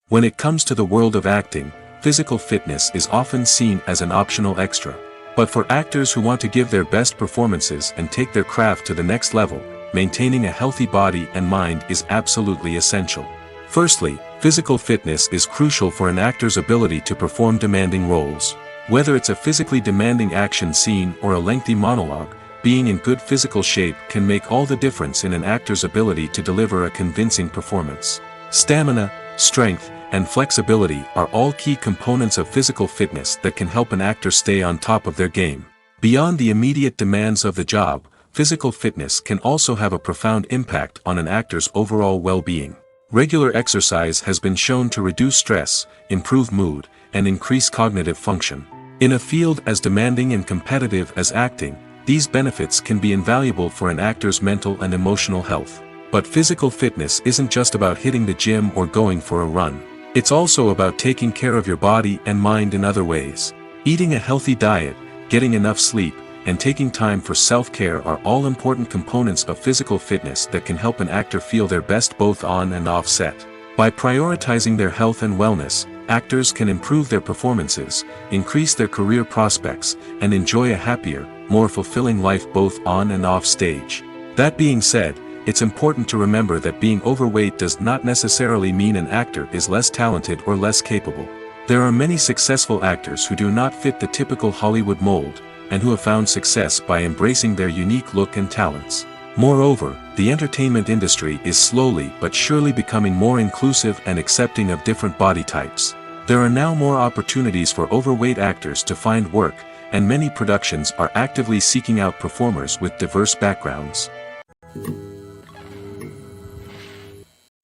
When it comes to the world of acting, physical fitness is often seen as an optional extra. But for actors who want to give their best performances and take their craft to the next level, maintaining a healthy body and mind is absolutely essential. Firstly, physical fitness is crucial for an actor's ability to perform demanding roles. Whether it's a physically demanding action scene or a lengthy monologue, being in good physical shape can make all the difference in an actor's ability to deliver a convincing performance. Stamina, strength, and flexibility are all key components of physical fitness that can help an actor stay on top of their game. Beyond the immediate demands of the job, physical fitness can also have a profound impact on an actor's overall well-being. Regular exercise has been shown to reduce stress, improve mood, and increase cognitive function. In a field as demanding and competitive as acting, these benefits can be invaluable for an actor's mental and emotional health. But physical fitness isn't just about hitting the gym or going for a run. It's also about taking care of your body and mind in other ways. Eating a healthy diet, getting enough sleep, and taking time for self-care are all important components of physical fitness that can help an actor feel their best both on and off set. By prioritizing their health and wellness, actors can improve their performances, increase their career prospects, and enjoy a happier, more fulfilling life both on and off stage. That being said, it's important to remember that being overweight does not necessarily mean an actor is less talented or less capable. There are many successful actors who do not fit the typical Hollywood mold, and who have found success by embracing their unique look and talents. Moreover, the entertainment industry is slowly but surely becoming more inclusive and accepting of different body types. There are now more opportunities for overweight actors to find work, and many productions are actively seeking out performers with diverse backgrounds.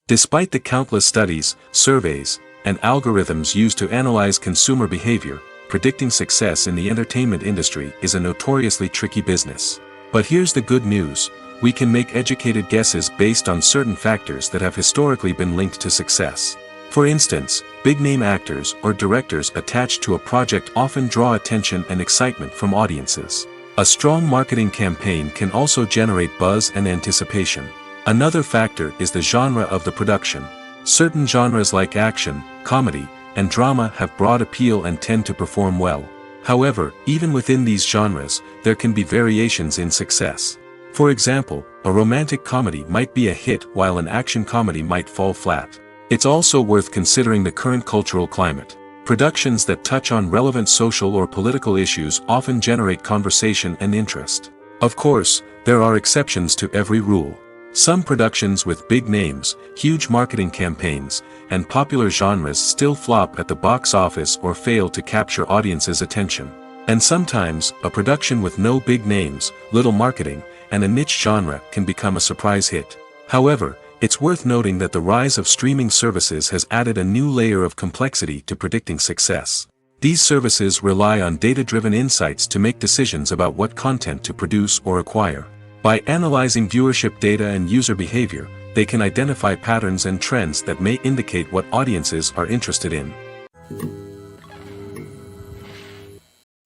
Despite the countless studies, surveys, and algorithms used to analyze consumer behavior, predicting success in the entertainment industry is a notoriously tricky business. But here's the good news: we can make educated guesses based on certain factors that have historically been linked to success. For instance, big-name actors or directors attached to a project often draw attention and excitement from audiences. A strong marketing campaign can also generate buzz and anticipation. Another factor is the genre of the production. Certain genres like action, comedy, and drama have broad appeal and tend to perform well. However, even within these genres, there can be variations in success. For example, a romantic comedy might be a hit while an action comedy might fall flat. It's also worth considering the current cultural climate. Productions that touch on relevant social or political issues often generate conversation and interest. Of course, there are exceptions to every rule. Some productions with big names, huge marketing campaigns, and popular genres still flop at the box office or fail to capture audiences' attention. And sometimes, a production with no big names, little marketing, and a niche genre can become a surprise hit. However, it's worth noting that the rise of streaming services has added a new layer of complexity to predicting success. These services rely on data-driven insights to make decisions about what content to produce or acquire. By analyzing viewership data and user behavior, they can identify patterns and trends that may indicate what audiences are interested in.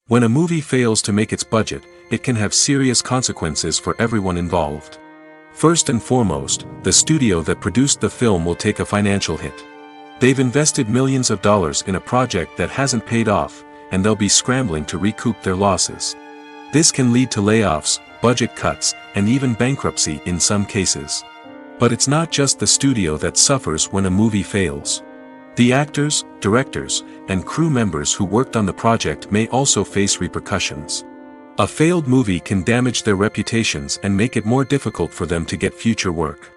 When a movie fails to make its budget, it can have serious consequences for everyone involved. First and foremost, the studio that produced the film will take a financial hit. They've invested millions of dollars in a project that hasn't paid off, and they'll be scrambling to recoup their losses. This can lead to layoffs, budget cuts, and even bankruptcy in some cases. But it's not just the studio that suffers when a movie fails. The actors, directors, and crew members who worked on the project may also face repercussions. A failed movie can damage their reputations and make it more difficult for them to get future work.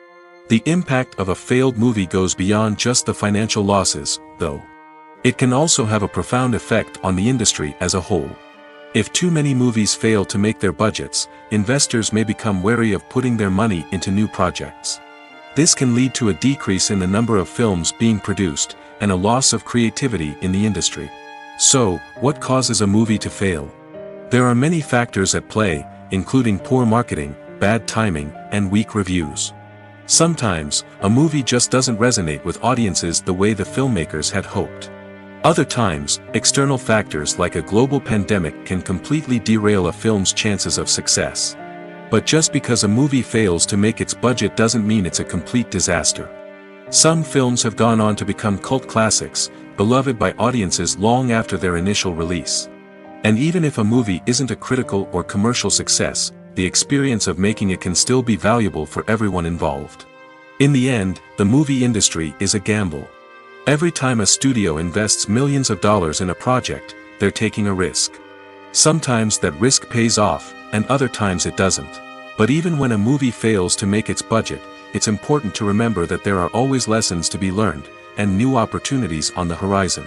The impact of a failed movie goes beyond just the financial losses, though. It can also have a profound effect on the industry as a whole. If too many movies fail to make their budgets, investors may become wary of putting their money into new projects. This can lead to a decrease in the number of films being produced, and a loss of creativity in the industry. So, what causes a movie to fail? There are many factors at play, including poor marketing, bad timing, and weak reviews. Sometimes, a movie just doesn't resonate with audiences the way the filmmakers had hoped. Other times, external factors like a global pandemic can completely derail a film's chances of success. But just because a movie fails to make its budget doesn't mean it's a complete disaster. Some films have gone on to become cult classics, beloved by audiences long after their initial release. And even if a movie isn't a critical or commercial success, the experience of making it can still be valuable for everyone involved. In the end, the movie industry is a gamble. Every time a studio invests millions of dollars in a project, they're taking a risk. Sometimes that risk pays off, and other times it doesn't. But even when a movie fails to make its budget, it's important to remember that there are always lessons to be learned, and new opportunities on the horizon.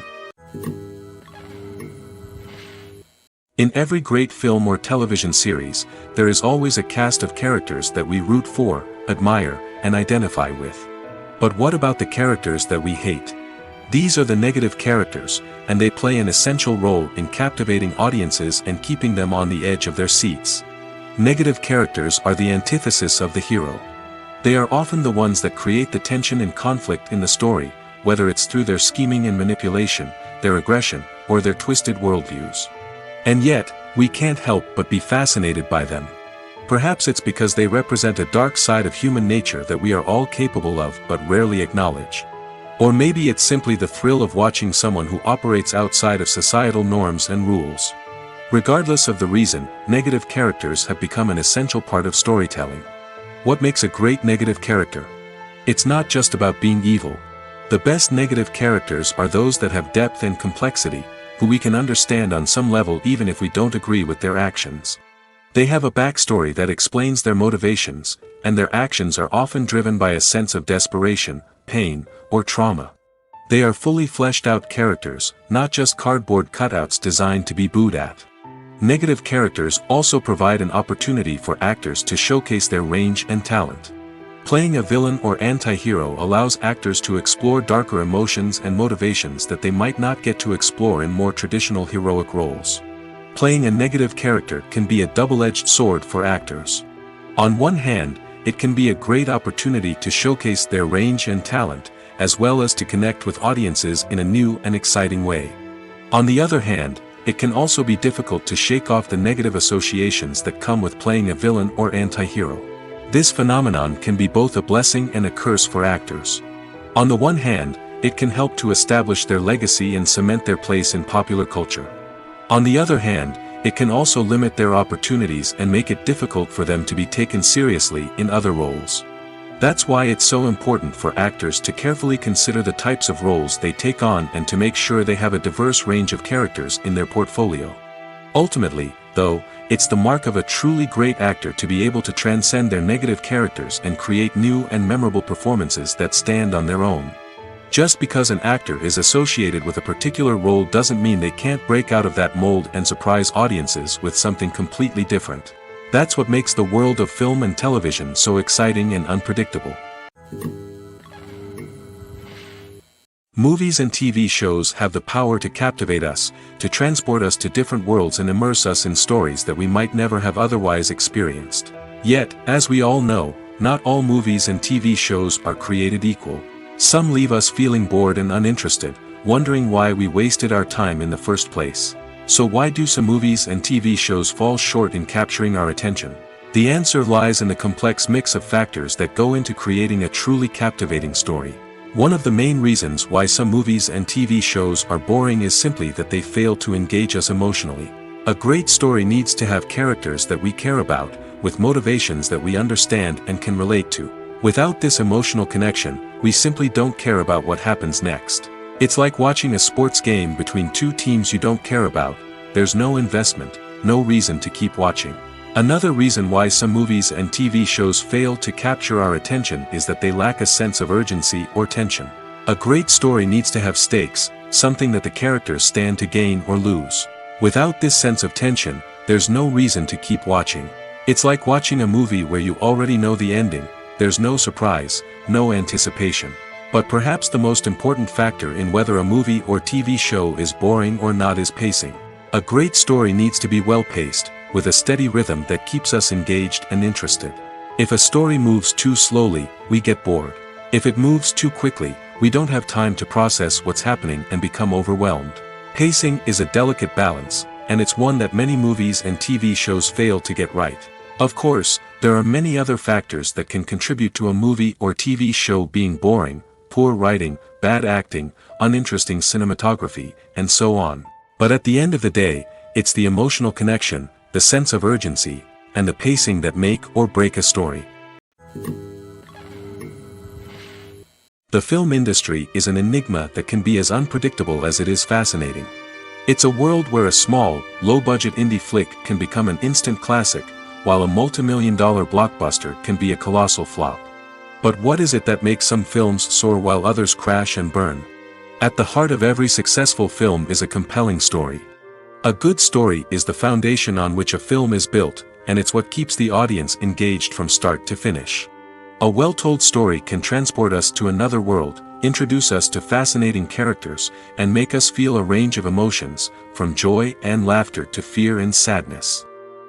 In every great film or television series, there is always a cast of characters that we root for, admire, and identify with. But what about the characters that we hate? These are the negative characters, and they play an essential role in captivating audiences and keeping them on the edge of their seats. Negative characters are the antithesis of the hero. They are often the ones that create the tension and conflict in the story, whether it's through their scheming and manipulation, their aggression, or their twisted worldviews. And yet, we can't help but be fascinated by them. Perhaps it's because they represent a dark side of human nature that we are all capable of but rarely acknowledge. Or maybe it's simply the thrill of watching someone who operates outside of societal norms and rules. Regardless of the reason, negative characters have become an essential part of storytelling. What makes a great negative character? It's not just about being evil. The best negative characters are those that have depth and complexity, who we can understand on some level even if we don't agree with their actions. They have a backstory that explains their motivations, and their actions are often driven by a sense of desperation, pain, or trauma. They are fully fleshed out characters, not just cardboard cutouts designed to be booed at. Negative characters also provide an opportunity for actors to showcase their range and talent. Playing a villain or anti-hero allows actors to explore darker emotions and motivations that they might not get to explore in more traditional heroic roles. Playing a negative character can be a double-edged sword for actors. On one hand, it can be a great opportunity to showcase their range and talent, as well as to connect with audiences in a new and exciting way. On the other hand, it can also be difficult to shake off the negative associations that come with playing a villain or anti-hero. This phenomenon can be both a blessing and a curse for actors. On the one hand, it can help to establish their legacy and cement their place in popular culture. On the other hand, it can also limit their opportunities and make it difficult for them to be taken seriously in other roles. That's why it's so important for actors to carefully consider the types of roles they take on and to make sure they have a diverse range of characters in their portfolio. Ultimately, though, it's the mark of a truly great actor to be able to transcend their negative characters and create new and memorable performances that stand on their own. Just because an actor is associated with a particular role doesn't mean they can't break out of that mold and surprise audiences with something completely different. That's what makes the world of film and television so exciting and unpredictable. Movies and TV shows have the power to captivate us, to transport us to different worlds and immerse us in stories that we might never have otherwise experienced. Yet, as we all know, not all movies and TV shows are created equal. Some leave us feeling bored and uninterested, wondering why we wasted our time in the first place. So why do some movies and TV shows fall short in capturing our attention? The answer lies in the complex mix of factors that go into creating a truly captivating story. One of the main reasons why some movies and TV shows are boring is simply that they fail to engage us emotionally. A great story needs to have characters that we care about, with motivations that we understand and can relate to. Without this emotional connection, we simply don't care about what happens next. It's like watching a sports game between two teams you don't care about. There's no investment, no reason to keep watching. Another reason why some movies and TV shows fail to capture our attention is that they lack a sense of urgency or tension. A great story needs to have stakes, something that the characters stand to gain or lose. Without this sense of tension, there's no reason to keep watching. It's like watching a movie where you already know the ending. There's no surprise, no anticipation. But perhaps the most important factor in whether a movie or TV show is boring or not is pacing. A great story needs to be well-paced, with a steady rhythm that keeps us engaged and interested. If a story moves too slowly, we get bored. If it moves too quickly, we don't have time to process what's happening and become overwhelmed. Pacing is a delicate balance, and it's one that many movies and TV shows fail to get right. Of course, there are many other factors that can contribute to a movie or TV show being boring: poor writing, bad acting, uninteresting cinematography, and so on. But at the end of the day, it's the emotional connection, the sense of urgency, and the pacing that make or break a story. The film industry is an enigma that can be as unpredictable as it is fascinating. It's a world where a small, low-budget indie flick can become an instant classic, while a multi-million-dollar blockbuster can be a colossal flop. But what is it that makes some films soar while others crash and burn? At the heart of every successful film is a compelling story. A good story is the foundation on which a film is built, and it's what keeps the audience engaged from start to finish. A well-told story can transport us to another world, introduce us to fascinating characters, and make us feel a range of emotions, from joy and laughter to fear and sadness.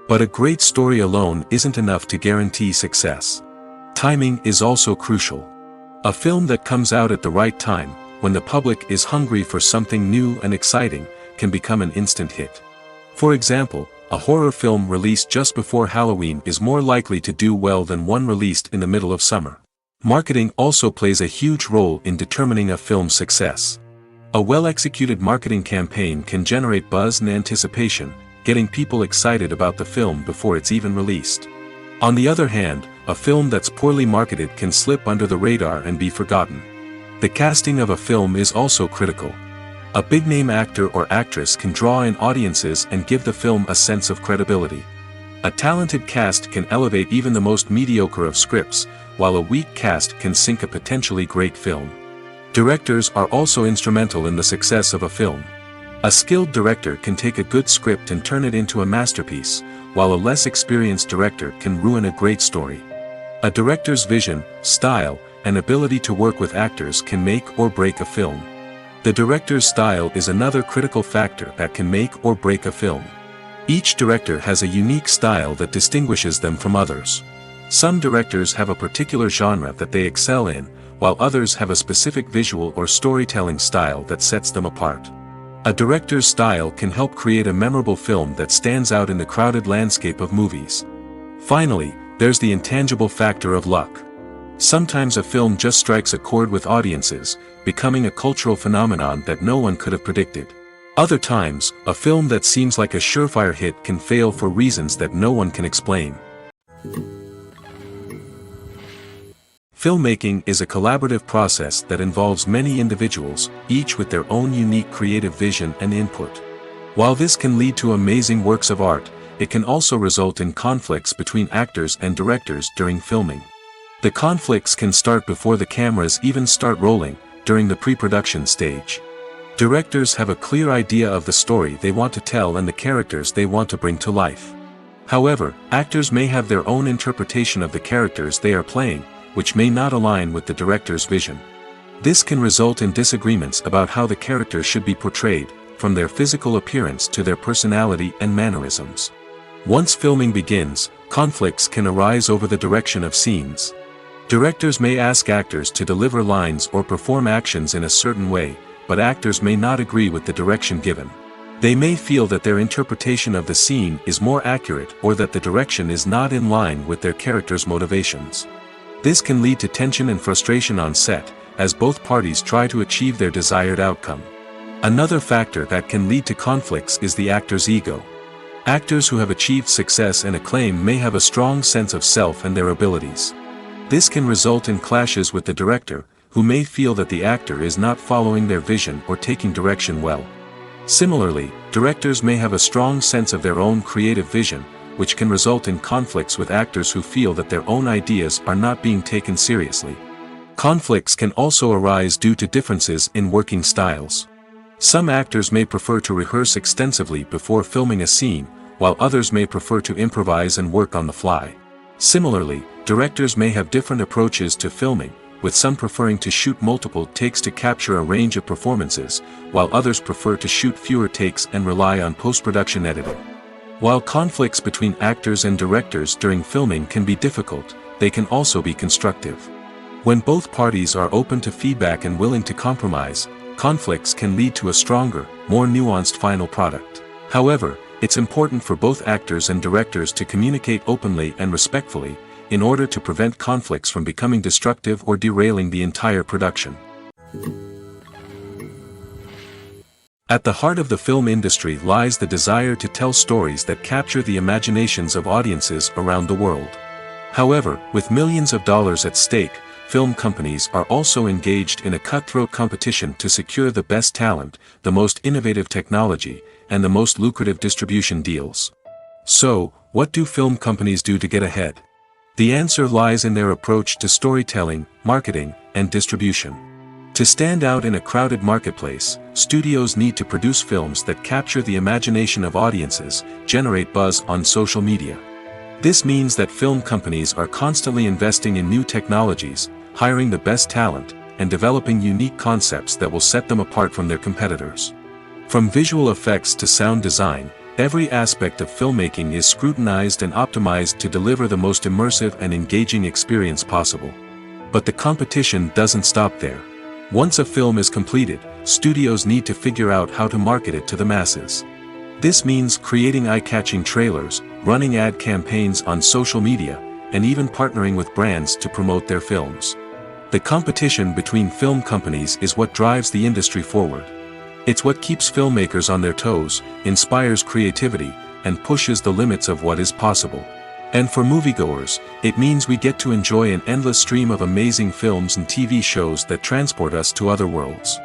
But a great story alone isn't enough to guarantee success. Timing is also crucial. A film that comes out at the right time, when the public is hungry for something new and exciting, can become an instant hit. For example, a horror film released just before Halloween is more likely to do well than one released in the middle of summer. Marketing also plays a huge role in determining a film's success. A well-executed marketing campaign can generate buzz and anticipation, getting people excited about the film before it's even released. On the other hand, a film that's poorly marketed can slip under the radar and be forgotten. The casting of a film is also critical. A big-name actor or actress can draw in audiences and give the film a sense of credibility. A talented cast can elevate even the most mediocre of scripts, while a weak cast can sink a potentially great film. Directors are also instrumental in the success of a film. A skilled director can take a good script and turn it into a masterpiece, while a less experienced director can ruin a great story. A director's vision, style, and ability to work with actors can make or break a film. The director's style is another critical factor that can make or break a film. Each director has a unique style that distinguishes them from others. Some directors have a particular genre that they excel in, while others have a specific visual or storytelling style that sets them apart. A director's style can help create a memorable film that stands out in the crowded landscape of movies. Finally, there's the intangible factor of luck. Sometimes a film just strikes a chord with audiences, becoming a cultural phenomenon that no one could have predicted. Other times, a film that seems like a surefire hit can fail for reasons that no one can explain. Filmmaking is a collaborative process that involves many individuals, each with their own unique creative vision and input. While this can lead to amazing works of art, it can also result in conflicts between actors and directors during filming. The conflicts can start before the cameras even start rolling, during the pre-production stage. Directors have a clear idea of the story they want to tell and the characters they want to bring to life. However, actors may have their own interpretation of the characters they are playing, which may not align with the director's vision. This can result in disagreements about how the characters should be portrayed, from their physical appearance to their personality and mannerisms. Once filming begins, conflicts can arise over the direction of scenes. Directors may ask actors to deliver lines or perform actions in a certain way, but actors may not agree with the direction given. They may feel that their interpretation of the scene is more accurate or that the direction is not in line with their character's motivations. This can lead to tension and frustration on set, as both parties try to achieve their desired outcome. Another factor that can lead to conflicts is the actor's ego. Actors who have achieved success and acclaim may have a strong sense of self and their abilities. This can result in clashes with the director, who may feel that the actor is not following their vision or taking direction well. Similarly, directors may have a strong sense of their own creative vision, which can result in conflicts with actors who feel that their own ideas are not being taken seriously. Conflicts can also arise due to differences in working styles. Some actors may prefer to rehearse extensively before filming a scene, while others may prefer to improvise and work on the fly. Similarly, directors may have different approaches to filming, with some preferring to shoot multiple takes to capture a range of performances, while others prefer to shoot fewer takes and rely on post-production editing. While conflicts between actors and directors during filming can be difficult, they can also be constructive. When both parties are open to feedback and willing to compromise, conflicts can lead to a stronger, more nuanced final product. However, it's important for both actors and directors to communicate openly and respectfully, in order to prevent conflicts from becoming destructive or derailing the entire production. At the heart of the film industry lies the desire to tell stories that capture the imaginations of audiences around the world. However, with millions of dollars at stake, film companies are also engaged in a cutthroat competition to secure the best talent, the most innovative technology, and the most lucrative distribution deals. So, what do film companies do to get ahead? The answer lies in their approach to storytelling, marketing, and distribution. To stand out in a crowded marketplace, studios need to produce films that capture the imagination of audiences, generate buzz on social media. This means that film companies are constantly investing in new technologies, hiring the best talent, and developing unique concepts that will set them apart from their competitors. From visual effects to sound design, Every aspect of filmmaking is scrutinized and optimized to deliver the most immersive and engaging experience possible. But the competition doesn't stop there. Once a film is completed, studios need to figure out how to market it to the masses. This means creating eye-catching trailers, running ad campaigns on social media, and even partnering with brands to promote their films. The competition between film companies is what drives the industry forward. It's what keeps filmmakers on their toes, inspires creativity, and pushes the limits of what is possible. And for moviegoers, it means we get to enjoy an endless stream of amazing films and TV shows that transport us to other worlds.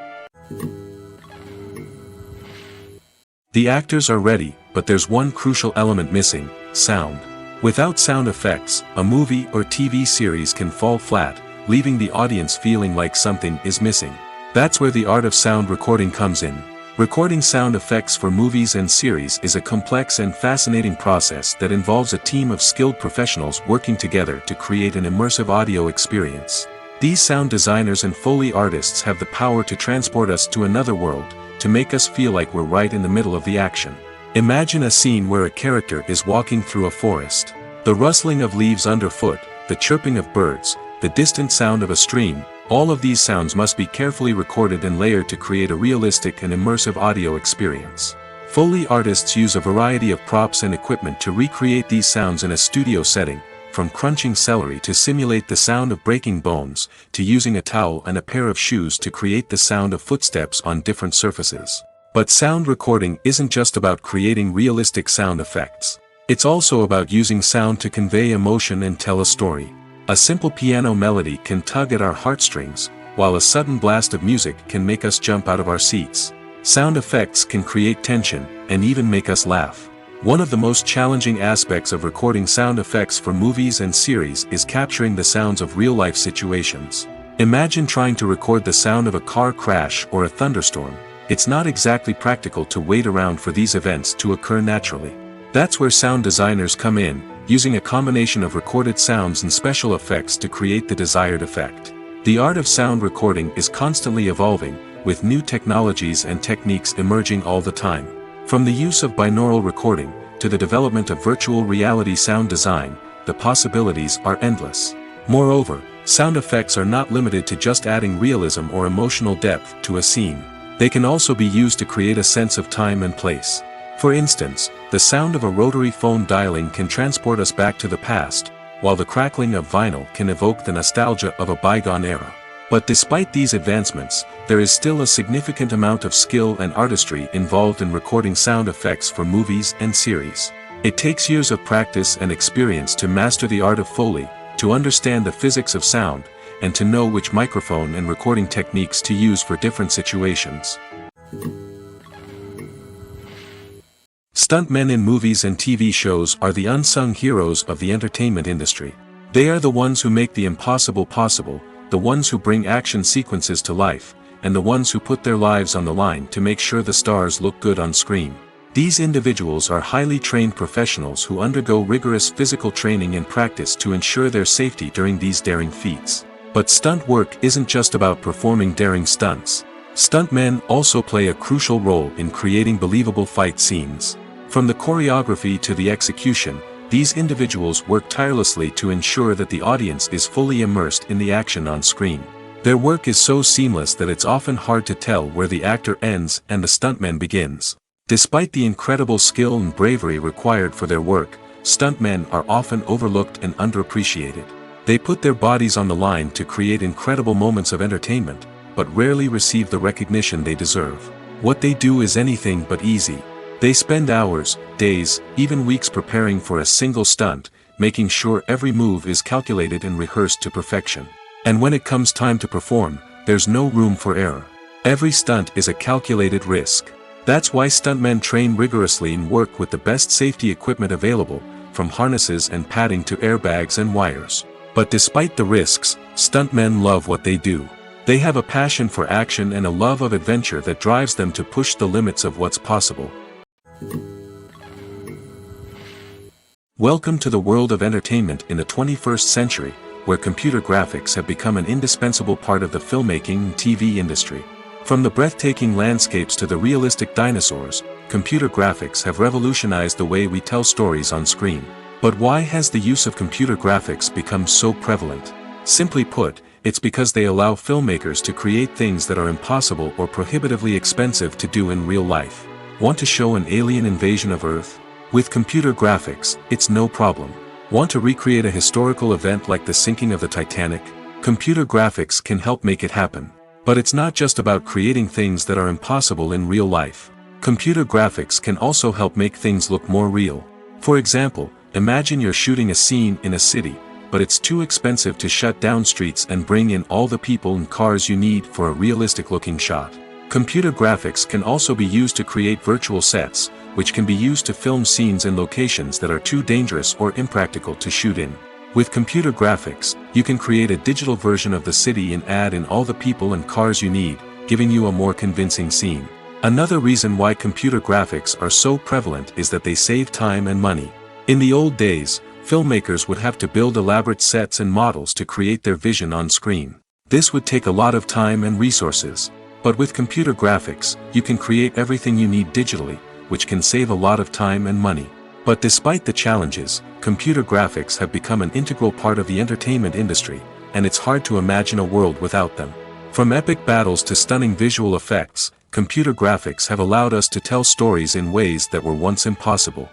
The actors are ready, but there's one crucial element missing: sound. Without sound effects, a movie or TV series can fall flat, leaving the audience feeling like something is missing. That's where the art of sound recording comes in. Recording sound effects for movies and series is a complex and fascinating process that involves a team of skilled professionals working together to create an immersive audio experience. These sound designers and Foley artists have the power to transport us to another world, to make us feel like we're right in the middle of the action. Imagine a scene where a character is walking through a forest. The rustling of leaves underfoot, the chirping of birds, the distant sound of a stream, all of these sounds must be carefully recorded and layered to create a realistic and immersive audio experience. Foley artists use a variety of props and equipment to recreate these sounds in a studio setting, from crunching celery to simulate the sound of breaking bones, to using a towel and a pair of shoes to create the sound of footsteps on different surfaces. But sound recording isn't just about creating realistic sound effects. It's also about using sound to convey emotion and tell a story. A simple piano melody can tug at our heartstrings, while a sudden blast of music can make us jump out of our seats. Sound effects can create tension, and even make us laugh. One of the most challenging aspects of recording sound effects for movies and series is capturing the sounds of real-life situations. Imagine trying to record the sound of a car crash or a thunderstorm. It's not exactly practical to wait around for these events to occur naturally. That's where sound designers come in, using a combination of recorded sounds and special effects to create the desired effect. The art of sound recording is constantly evolving, with new technologies and techniques emerging all the time. From the use of binaural recording, to the development of virtual reality sound design, the possibilities are endless. Moreover, sound effects are not limited to just adding realism or emotional depth to a scene. They can also be used to create a sense of time and place. For instance, the sound of a rotary phone dialing can transport us back to the past, while the crackling of vinyl can evoke the nostalgia of a bygone era. But despite these advancements, there is still a significant amount of skill and artistry involved in recording sound effects for movies and series. It takes years of practice and experience to master the art of Foley, to understand the physics of sound, and to know which microphone and recording techniques to use for different situations. Stuntmen in movies and TV shows are the unsung heroes of the entertainment industry. They are the ones who make the impossible possible, the ones who bring action sequences to life, and the ones who put their lives on the line to make sure the stars look good on screen. These individuals are highly trained professionals who undergo rigorous physical training and practice to ensure their safety during these daring feats. But stunt work isn't just about performing daring stunts. Stuntmen also play a crucial role in creating believable fight scenes. From the choreography to the execution, these individuals work tirelessly to ensure that the audience is fully immersed in the action on screen. Their work is so seamless that it's often hard to tell where the actor ends and the stuntman begins. Despite the incredible skill and bravery required for their work, stuntmen are often overlooked and underappreciated. They put their bodies on the line to create incredible moments of entertainment, but rarely receive the recognition they deserve. What they do is anything but easy. They spend hours, days, even weeks preparing for a single stunt, making sure every move is calculated and rehearsed to perfection. And when it comes time to perform, there's no room for error. Every stunt is a calculated risk. That's why stuntmen train rigorously and work with the best safety equipment available, from harnesses and padding to airbags and wires. But despite the risks, stuntmen love what they do. They have a passion for action and a love of adventure that drives them to push the limits of what's possible. Welcome to the world of entertainment in the 21st century, where computer graphics have become an indispensable part of the filmmaking and TV industry. From the breathtaking landscapes to the realistic dinosaurs, computer graphics have revolutionized the way we tell stories on screen. But why has the use of computer graphics become so prevalent? Simply put, it's because they allow filmmakers to create things that are impossible or prohibitively expensive to do in real life. Want to show an alien invasion of Earth? With computer graphics, it's no problem. Want to recreate a historical event like the sinking of the Titanic? Computer graphics can help make it happen. But it's not just about creating things that are impossible in real life. Computer graphics can also help make things look more real. For example, imagine you're shooting a scene in a city, but it's too expensive to shut down streets and bring in all the people and cars you need for a realistic-looking shot. Computer graphics can also be used to create virtual sets, which can be used to film scenes in locations that are too dangerous or impractical to shoot in. With computer graphics, you can create a digital version of the city and add in all the people and cars you need, giving you a more convincing scene. Another reason why computer graphics are so prevalent is that they save time and money. In the old days, filmmakers would have to build elaborate sets and models to create their vision on screen. This would take a lot of time and resources. But with computer graphics, you can create everything you need digitally, which can save a lot of time and money. But despite the challenges, computer graphics have become an integral part of the entertainment industry, and it's hard to imagine a world without them. From epic battles to stunning visual effects, computer graphics have allowed us to tell stories in ways that were once impossible.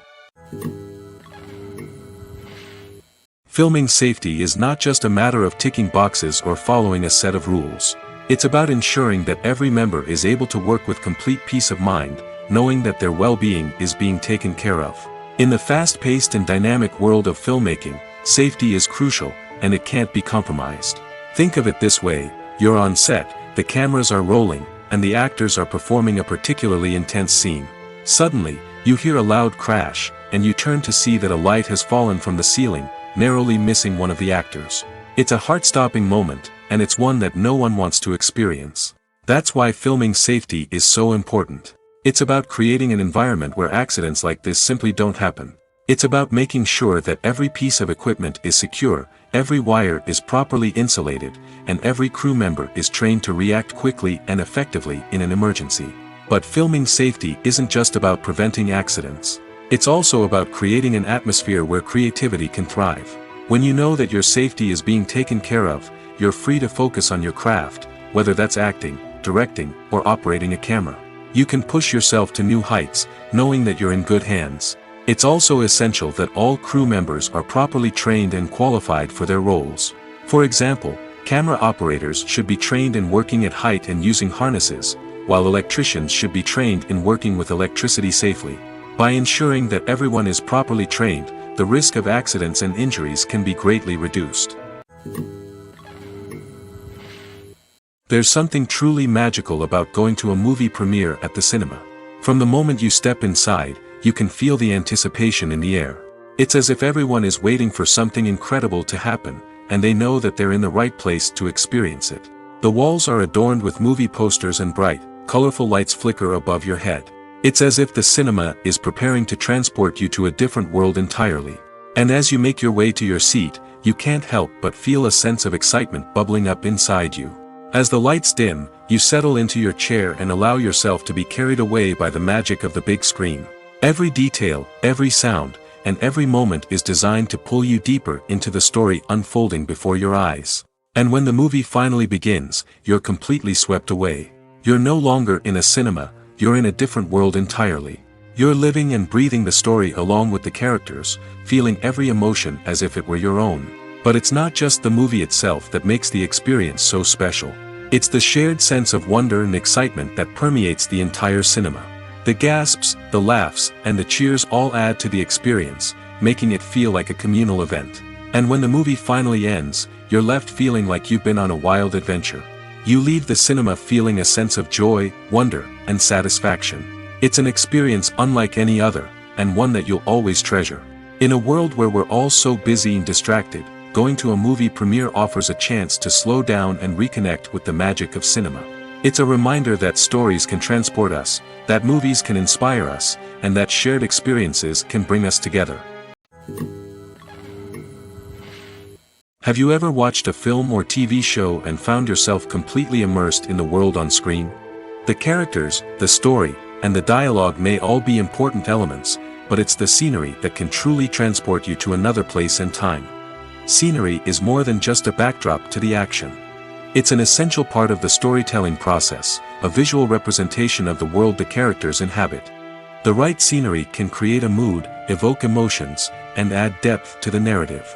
Filming safety is not just a matter of ticking boxes or following a set of rules. It's about ensuring that every member is able to work with complete peace of mind, knowing that their well-being is being taken care of. In the fast-paced and dynamic world of filmmaking, safety is crucial, and it can't be compromised. Think of it this way: you're on set, the cameras are rolling, and the actors are performing a particularly intense scene. Suddenly, you hear a loud crash, and you turn to see that a light has fallen from the ceiling, narrowly missing one of the actors. It's a heart-stopping moment, and it's one that no one wants to experience. That's why filming safety is so important. It's about creating an environment where accidents like this simply don't happen. It's about making sure that every piece of equipment is secure, every wire is properly insulated, and every crew member is trained to react quickly and effectively in an emergency. But filming safety isn't just about preventing accidents. It's also about creating an atmosphere where creativity can thrive. When you know that your safety is being taken care of, you're free to focus on your craft, whether that's acting, directing, or operating a camera. You can push yourself to new heights, knowing that you're in good hands. It's also essential that all crew members are properly trained and qualified for their roles. For example, camera operators should be trained in working at height and using harnesses, while electricians should be trained in working with electricity safely. By ensuring that everyone is properly trained, the risk of accidents and injuries can be greatly reduced. There's something truly magical about going to a movie premiere at the cinema. From the moment you step inside, you can feel the anticipation in the air. It's as if everyone is waiting for something incredible to happen, and they know that they're in the right place to experience it. The walls are adorned with movie posters and bright, colorful lights flicker above your head. It's as if the cinema is preparing to transport you to a different world entirely. And as you make your way to your seat, you can't help but feel a sense of excitement bubbling up inside you. As the lights dim, you settle into your chair and allow yourself to be carried away by the magic of the big screen. Every detail, every sound, and every moment is designed to pull you deeper into the story unfolding before your eyes. And when the movie finally begins, you're completely swept away. You're no longer in a cinema, you're in a different world entirely. You're living and breathing the story along with the characters, feeling every emotion as if it were your own. But it's not just the movie itself that makes the experience so special. It's the shared sense of wonder and excitement that permeates the entire cinema. The gasps, the laughs, and the cheers all add to the experience, making it feel like a communal event. And when the movie finally ends, you're left feeling like you've been on a wild adventure. You leave the cinema feeling a sense of joy, wonder, and satisfaction. It's an experience unlike any other, and one that you'll always treasure. In a world where we're all so busy and distracted, going to a movie premiere offers a chance to slow down and reconnect with the magic of cinema. It's a reminder that stories can transport us, that movies can inspire us, and that shared experiences can bring us together. Have you ever watched a film or TV show and found yourself completely immersed in the world on screen? The characters, the story, and the dialogue may all be important elements, but it's the scenery that can truly transport you to another place and time. Scenery is more than just a backdrop to the action. It's an essential part of the storytelling process, a visual representation of the world the characters inhabit. The right scenery can create a mood, evoke emotions, and add depth to the narrative.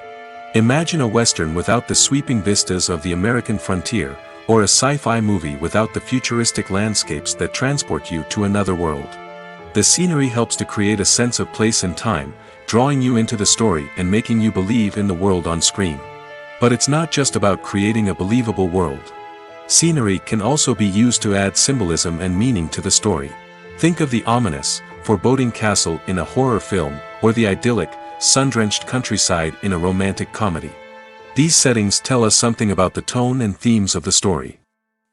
Imagine a Western without the sweeping vistas of the American frontier, or a sci-fi movie without the futuristic landscapes that transport you to another world. The scenery helps to create a sense of place and time, drawing you into the story and making you believe in the world on screen. But it's not just about creating a believable world. Scenery can also be used to add symbolism and meaning to the story. Think of the ominous, foreboding castle in a horror film, or the idyllic, sun-drenched countryside in a romantic comedy. These settings tell us something about the tone and themes of the story.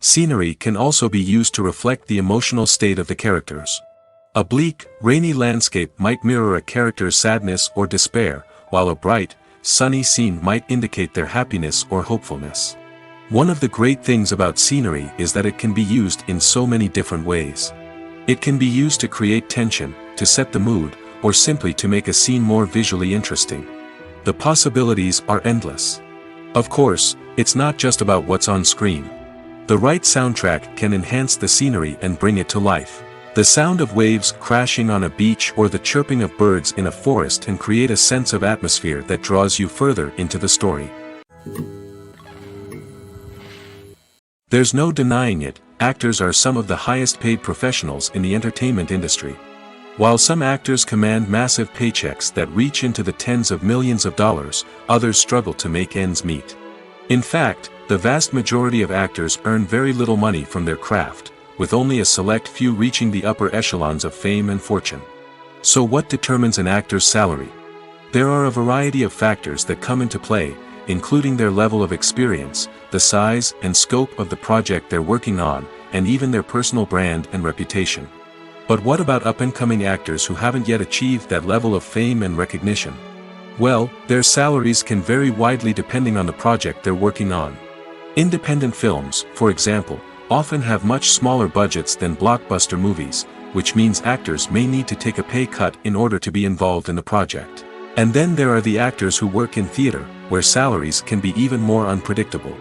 Scenery can also be used to reflect the emotional state of the characters. A bleak, rainy landscape might mirror a character's sadness or despair, while a bright, sunny scene might indicate their happiness or hopefulness. One of the great things about scenery is that it can be used in so many different ways. It can be used to create tension, to set the mood, or simply to make a scene more visually interesting. The possibilities are endless. Of course, it's not just about what's on screen. The right soundtrack can enhance the scenery and bring it to life. The sound of waves crashing on a beach or the chirping of birds in a forest can create a sense of atmosphere that draws you further into the story. There's no denying it, actors are some of the highest paid professionals in the entertainment industry. While some actors command massive paychecks that reach into the tens of millions of dollars, others struggle to make ends meet. In fact, the vast majority of actors earn very little money from their craft, with only a select few reaching the upper echelons of fame and fortune. So what determines an actor's salary? There are a variety of factors that come into play, including their level of experience, the size and scope of the project they're working on, and even their personal brand and reputation. But what about up-and-coming actors who haven't yet achieved that level of fame and recognition? Well, their salaries can vary widely depending on the project they're working on. Independent films, for example, often have much smaller budgets than blockbuster movies, which means actors may need to take a pay cut in order to be involved in the project. And then there are the actors who work in theater, where salaries can be even more unpredictable.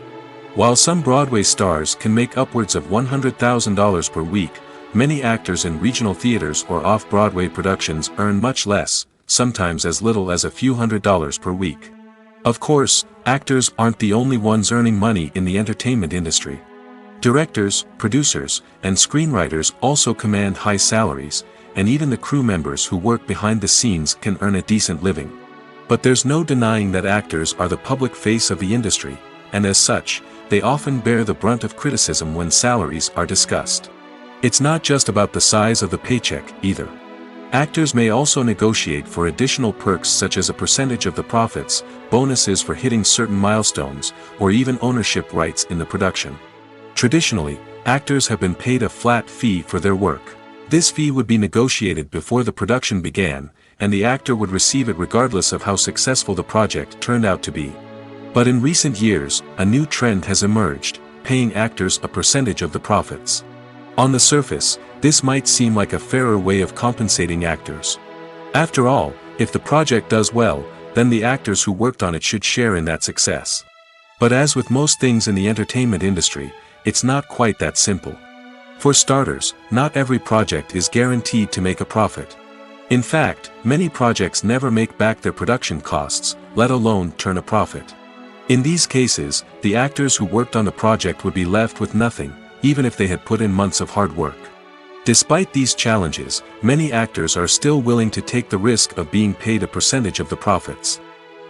While some Broadway stars can make upwards of $100,000 per week, many actors in regional theaters or off-Broadway productions earn much less, sometimes as little as a few $100s per week. Of course, actors aren't the only ones earning money in the entertainment industry. Directors, producers, and screenwriters also command high salaries, and even the crew members who work behind the scenes can earn a decent living. But there's no denying that actors are the public face of the industry, and as such, they often bear the brunt of criticism when salaries are discussed. It's not just about the size of the paycheck, either. Actors may also negotiate for additional perks such as a percentage of the profits, bonuses for hitting certain milestones, or even ownership rights in the production. Traditionally, actors have been paid a flat fee for their work. This fee would be negotiated before the production began, and the actor would receive it regardless of how successful the project turned out to be. But in recent years, a new trend has emerged, paying actors a percentage of the profits. On the surface, this might seem like a fairer way of compensating actors. After all, if the project does well, then the actors who worked on it should share in that success. But as with most things in the entertainment industry, it's not quite that simple. For starters, not every project is guaranteed to make a profit. In fact, many projects never make back their production costs, let alone turn a profit. In these cases, the actors who worked on the project would be left with nothing, even if they had put in months of hard work. Despite these challenges, many actors are still willing to take the risk of being paid a percentage of the profits.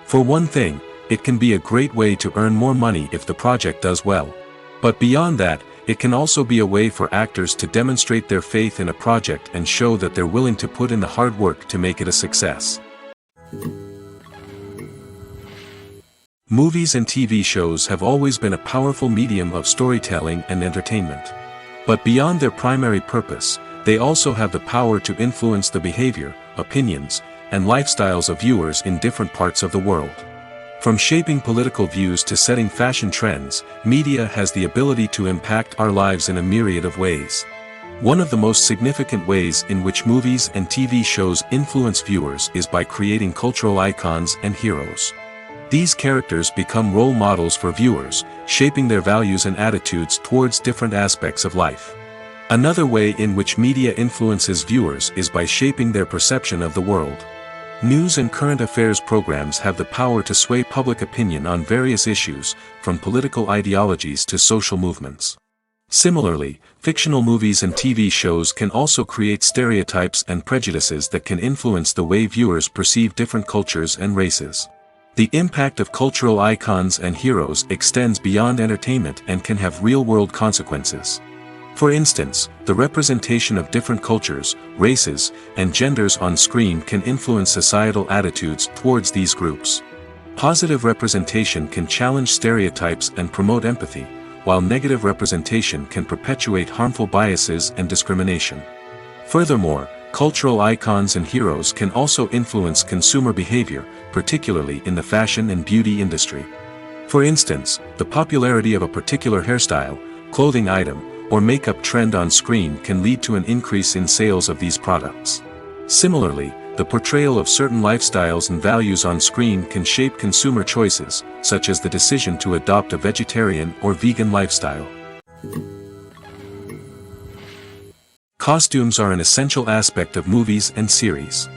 For one thing, it can be a great way to earn more money if the project does well. But beyond that, it can also be a way for actors to demonstrate their faith in a project and show that they're willing to put in the hard work to make it a success. Movies and TV shows have always been a powerful medium of storytelling and entertainment. But beyond their primary purpose, they also have the power to influence the behavior, opinions, and lifestyles of viewers in different parts of the world. From shaping political views to setting fashion trends, media has the ability to impact our lives in a myriad of ways. One of the most significant ways in which movies and TV shows influence viewers is by creating cultural icons and heroes. These characters become role models for viewers, shaping their values and attitudes towards different aspects of life. Another way in which media influences viewers is by shaping their perception of the world. News and current affairs programs have the power to sway public opinion on various issues, from political ideologies to social movements. Similarly, fictional movies and TV shows can also create stereotypes and prejudices that can influence the way viewers perceive different cultures and races. The impact of cultural icons and heroes extends beyond entertainment and can have real-world consequences. For instance, the representation of different cultures, races, and genders on screen can influence societal attitudes towards these groups. Positive representation can challenge stereotypes and promote empathy, while negative representation can perpetuate harmful biases and discrimination. Furthermore, cultural icons and heroes can also influence consumer behavior, particularly in the fashion and beauty industry. For instance, the popularity of a particular hairstyle, clothing item, or makeup trend on screen can lead to an increase in sales of these products. Similarly, the portrayal of certain lifestyles and values on screen can shape consumer choices, such as the decision to adopt a vegetarian or vegan lifestyle. Costumes are an essential aspect of movies and series.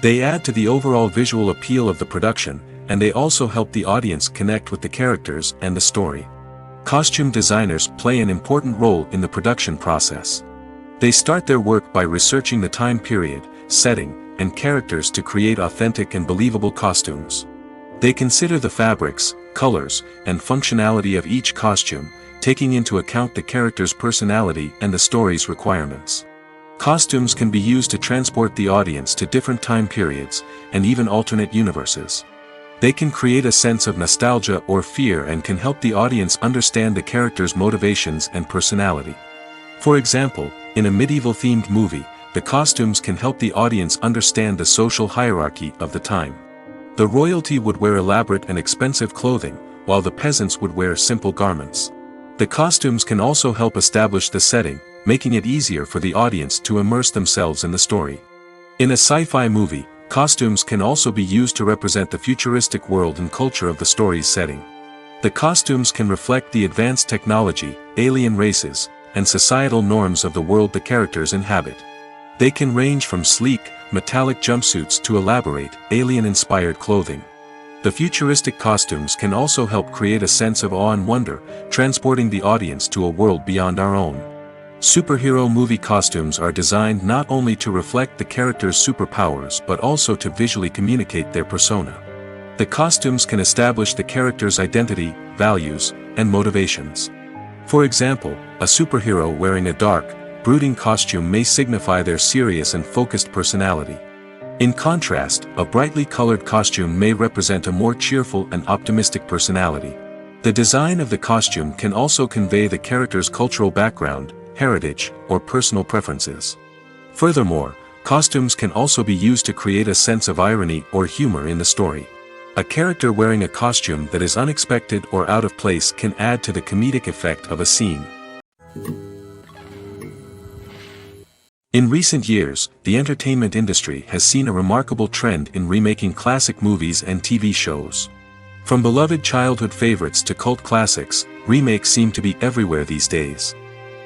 They add to the overall visual appeal of the production, and they also help the audience connect with the characters and the story. Costume designers play an important role in the production process. They start their work by researching the time period, setting, and characters to create authentic and believable costumes. They consider the fabrics, colors, and functionality of each costume, taking into account the character's personality and the story's requirements. Costumes can be used to transport the audience to different time periods, and even alternate universes. They can create a sense of nostalgia or fear and can help the audience understand the character's motivations and personality. For example, in a medieval-themed movie, the costumes can help the audience understand the social hierarchy of the time. The royalty would wear elaborate and expensive clothing, while the peasants would wear simple garments. The costumes can also help establish the setting, making it easier for the audience to immerse themselves in the story. In a sci-fi movie, costumes can also be used to represent the futuristic world and culture of the story's setting. The costumes can reflect the advanced technology, alien races, and societal norms of the world the characters inhabit. They can range from sleek, metallic jumpsuits to elaborate, alien-inspired clothing. The futuristic costumes can also help create a sense of awe and wonder, transporting the audience to a world beyond our own. Superhero movie costumes are designed not only to reflect the character's superpowers but also to visually communicate their persona. The costumes can establish the character's identity, values, and motivations. For example, a superhero wearing a dark, brooding costume may signify their serious and focused personality. In contrast, a brightly colored costume may represent a more cheerful and optimistic personality. The design of the costume can also convey the character's cultural background, heritage, or personal preferences. Furthermore, costumes can also be used to create a sense of irony or humor in the story. A character wearing a costume that is unexpected or out of place can add to the comedic effect of a scene. In recent years, the entertainment industry has seen a remarkable trend in remaking classic movies and TV shows. From beloved childhood favorites to cult classics, remakes seem to be everywhere these days.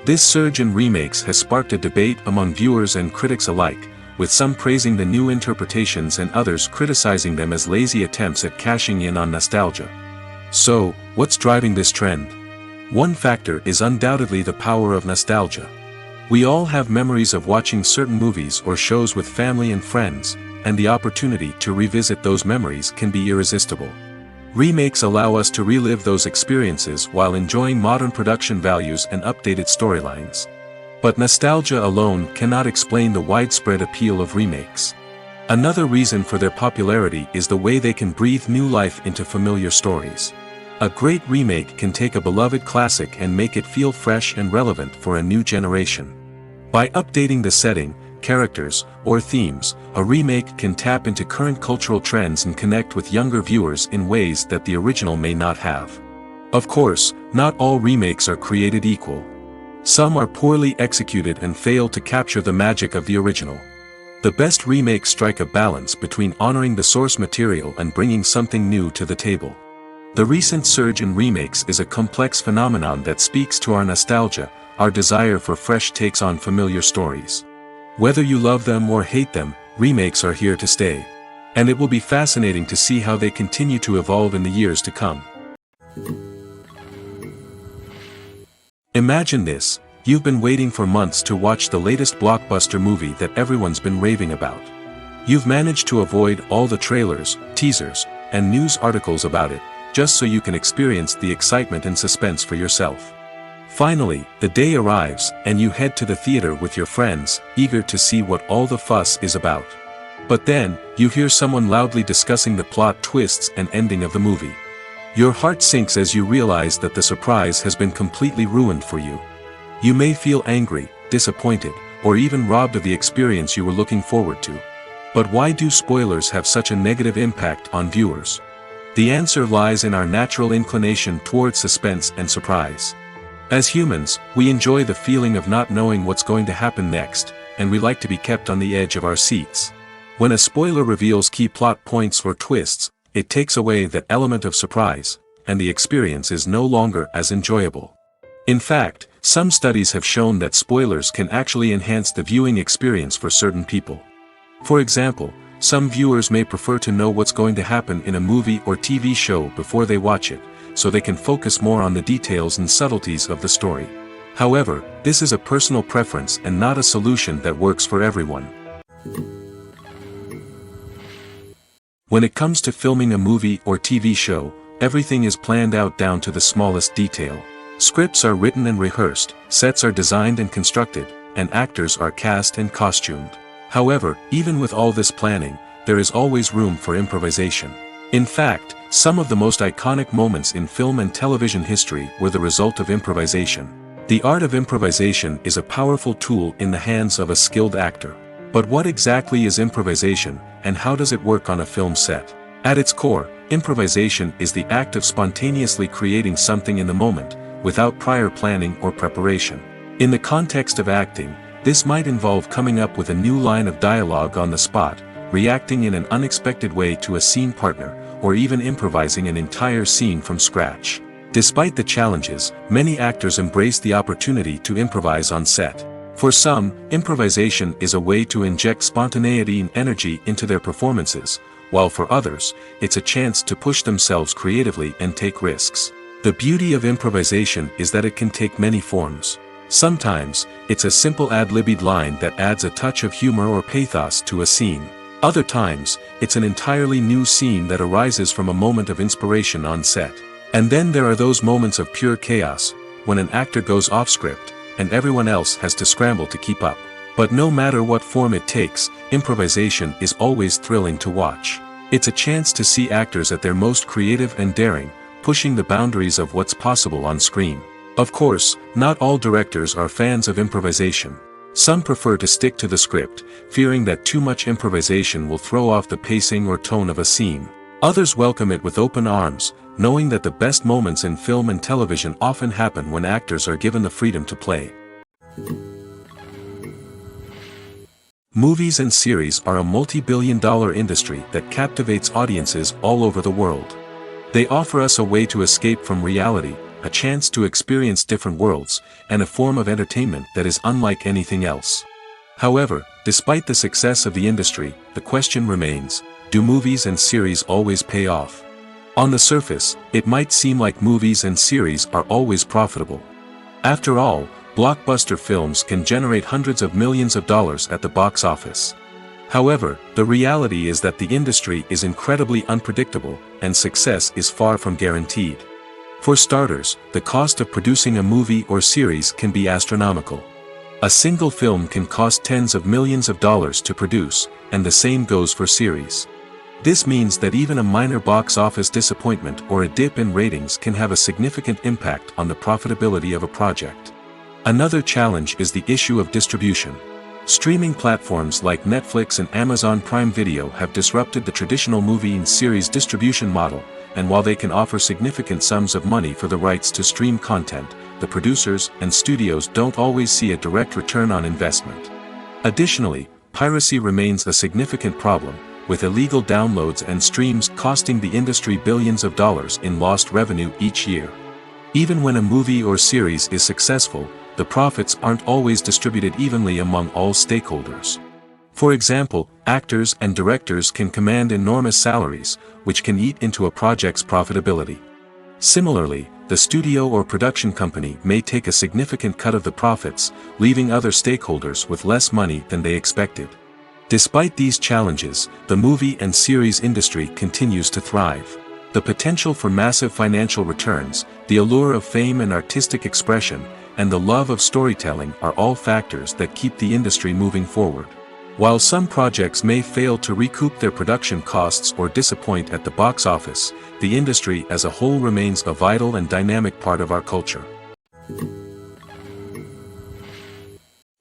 This surge in remakes has sparked a debate among viewers and critics alike, with some praising the new interpretations and others criticizing them as lazy attempts at cashing in on nostalgia. So, what's driving this trend? One factor is undoubtedly the power of nostalgia. We all have memories of watching certain movies or shows with family and friends, and the opportunity to revisit those memories can be irresistible. Remakes allow us to relive those experiences while enjoying modern production values and updated storylines. But nostalgia alone cannot explain the widespread appeal of remakes. Another reason for their popularity is the way they can breathe new life into familiar stories. A great remake can take a beloved classic and make it feel fresh and relevant for a new generation. By updating the setting, characters, or themes, a remake can tap into current cultural trends and connect with younger viewers in ways that the original may not have. Of course, not all remakes are created equal. Some are poorly executed and fail to capture the magic of the original. The best remakes strike a balance between honoring the source material and bringing something new to the table. The recent surge in remakes is a complex phenomenon that speaks to our nostalgia, our desire for fresh takes on familiar stories. Whether you love them or hate them, remakes are here to stay. And it will be fascinating to see how they continue to evolve in the years to come. Imagine this: you've been waiting for months to watch the latest blockbuster movie that everyone's been raving about. You've managed to avoid all the trailers, teasers, and news articles about it, just so you can experience the excitement and suspense for yourself. Finally, the day arrives, and you head to the theater with your friends, eager to see what all the fuss is about. But then, you hear someone loudly discussing the plot twists and ending of the movie. Your heart sinks as you realize that the surprise has been completely ruined for you. You may feel angry, disappointed, or even robbed of the experience you were looking forward to. But why do spoilers have such a negative impact on viewers? The answer lies in our natural inclination towards suspense and surprise. As humans, we enjoy the feeling of not knowing what's going to happen next, and we like to be kept on the edge of our seats. When a spoiler reveals key plot points or twists, it takes away that element of surprise, and the experience is no longer as enjoyable. In fact, some studies have shown that spoilers can actually enhance the viewing experience for certain people. For example, some viewers may prefer to know what's going to happen in a movie or TV show before they watch it, so they can focus more on the details and subtleties of the story. However, this is a personal preference and not a solution that works for everyone. When it comes to filming a movie or TV show, everything is planned out down to the smallest detail. Scripts are written and rehearsed, sets are designed and constructed, and actors are cast and costumed. However, even with all this planning, there is always room for improvisation. In fact, some of the most iconic moments in film and television history were the result of improvisation. The art of improvisation is a powerful tool in the hands of a skilled actor. But what exactly is improvisation, and how does it work on a film set? At its core, improvisation is the act of spontaneously creating something in the moment, without prior planning or preparation. In the context of acting, this might involve coming up with a new line of dialogue on the spot, reacting in an unexpected way to a scene partner, or even improvising an entire scene from scratch. Despite the challenges, many actors embrace the opportunity to improvise on set. For some, improvisation is a way to inject spontaneity and energy into their performances, while for others, it's a chance to push themselves creatively and take risks. The beauty of improvisation is that it can take many forms. Sometimes, it's a simple ad-libbed line that adds a touch of humor or pathos to a scene. Other times, it's an entirely new scene that arises from a moment of inspiration on set. And then there are those moments of pure chaos, when an actor goes off script, and everyone else has to scramble to keep up. But no matter what form it takes, improvisation is always thrilling to watch. It's a chance to see actors at their most creative and daring, pushing the boundaries of what's possible on screen. Of course, not all directors are fans of improvisation. Some prefer to stick to the script, fearing that too much improvisation will throw off the pacing or tone of a scene. Others welcome it with open arms, knowing that the best moments in film and television often happen when actors are given the freedom to play. Movies and series are a multi-billion-dollar industry that captivates audiences all over the world. They offer us a way to escape from reality, a chance to experience different worlds, and a form of entertainment that is unlike anything else. However, despite the success of the industry, the question remains, do movies and series always pay off? On the surface, it might seem like movies and series are always profitable. After all, blockbuster films can generate hundreds of millions of dollars at the box office. However, the reality is that the industry is incredibly unpredictable, and success is far from guaranteed. For starters, the cost of producing a movie or series can be astronomical. A single film can cost tens of millions of dollars to produce, and the same goes for series. This means that even a minor box office disappointment or a dip in ratings can have a significant impact on the profitability of a project. Another challenge is the issue of distribution. Streaming platforms like Netflix and Amazon Prime Video have disrupted the traditional movie and series distribution model, and while they can offer significant sums of money for the rights to stream content, the producers and studios don't always see a direct return on investment. Additionally, piracy remains a significant problem, with illegal downloads and streams costing the industry billions of dollars in lost revenue each year. Even when a movie or series is successful, the profits aren't always distributed evenly among all stakeholders. For example, actors and directors can command enormous salaries, which can eat into a project's profitability. Similarly, the studio or production company may take a significant cut of the profits, leaving other stakeholders with less money than they expected. Despite these challenges, the movie and series industry continues to thrive. The potential for massive financial returns, the allure of fame and artistic expression, and the love of storytelling are all factors that keep the industry moving forward. While some projects may fail to recoup their production costs or disappoint at the box office, the industry as a whole remains a vital and dynamic part of our culture.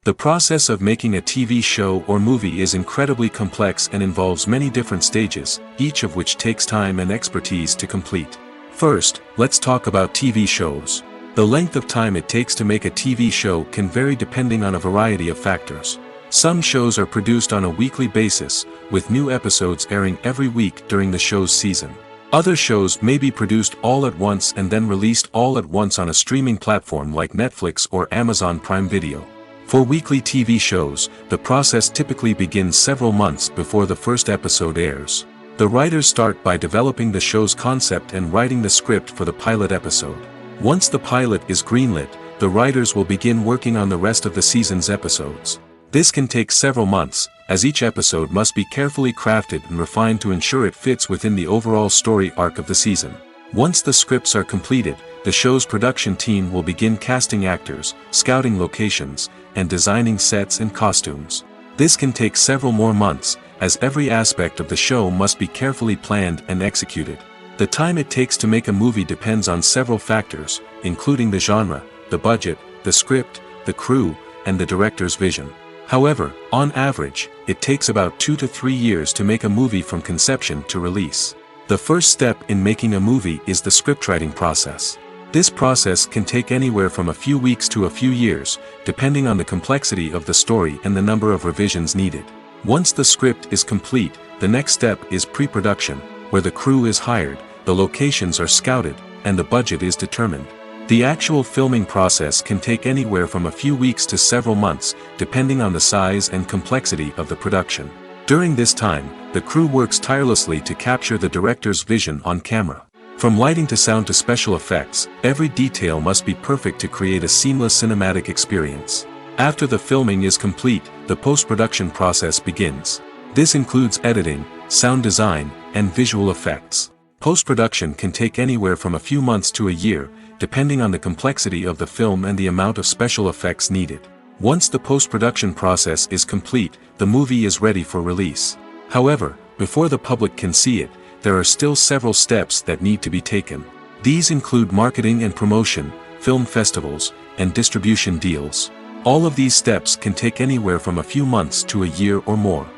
The process of making a TV show or movie is incredibly complex and involves many different stages, each of which takes time and expertise to complete. First, let's talk about TV shows. The length of time it takes to make a TV show can vary depending on a variety of factors. Some shows are produced on a weekly basis, with new episodes airing every week during the show's season. Other shows may be produced all at once and then released all at once on a streaming platform like Netflix or Amazon Prime Video. For weekly TV shows, the process typically begins several months before the first episode airs. The writers start by developing the show's concept and writing the script for the pilot episode. Once the pilot is greenlit, the writers will begin working on the rest of the season's episodes. This can take several months, as each episode must be carefully crafted and refined to ensure it fits within the overall story arc of the season. Once the scripts are completed, the show's production team will begin casting actors, scouting locations, and designing sets and costumes. This can take several more months, as every aspect of the show must be carefully planned and executed. The time it takes to make a movie depends on several factors, including the genre, the budget, the script, the crew, and the director's vision. However, on average, it takes about 2 to 3 years to make a movie from conception to release. The first step in making a movie is the scriptwriting process. This process can take anywhere from a few weeks to a few years, depending on the complexity of the story and the number of revisions needed. Once the script is complete, the next step is pre-production, where the crew is hired, the locations are scouted, and the budget is determined. The actual filming process can take anywhere from a few weeks to several months, depending on the size and complexity of the production. During this time, the crew works tirelessly to capture the director's vision on camera. From lighting to sound to special effects, every detail must be perfect to create a seamless cinematic experience. After the filming is complete, the post-production process begins. This includes editing, sound design, and visual effects. Post-production can take anywhere from a few months to a year, depending on the complexity of the film and the amount of special effects needed. Once the post-production process is complete, the movie is ready for release. However, before the public can see it, there are still several steps that need to be taken. These include marketing and promotion, film festivals, and distribution deals. All of these steps can take anywhere from a few months to a year or more.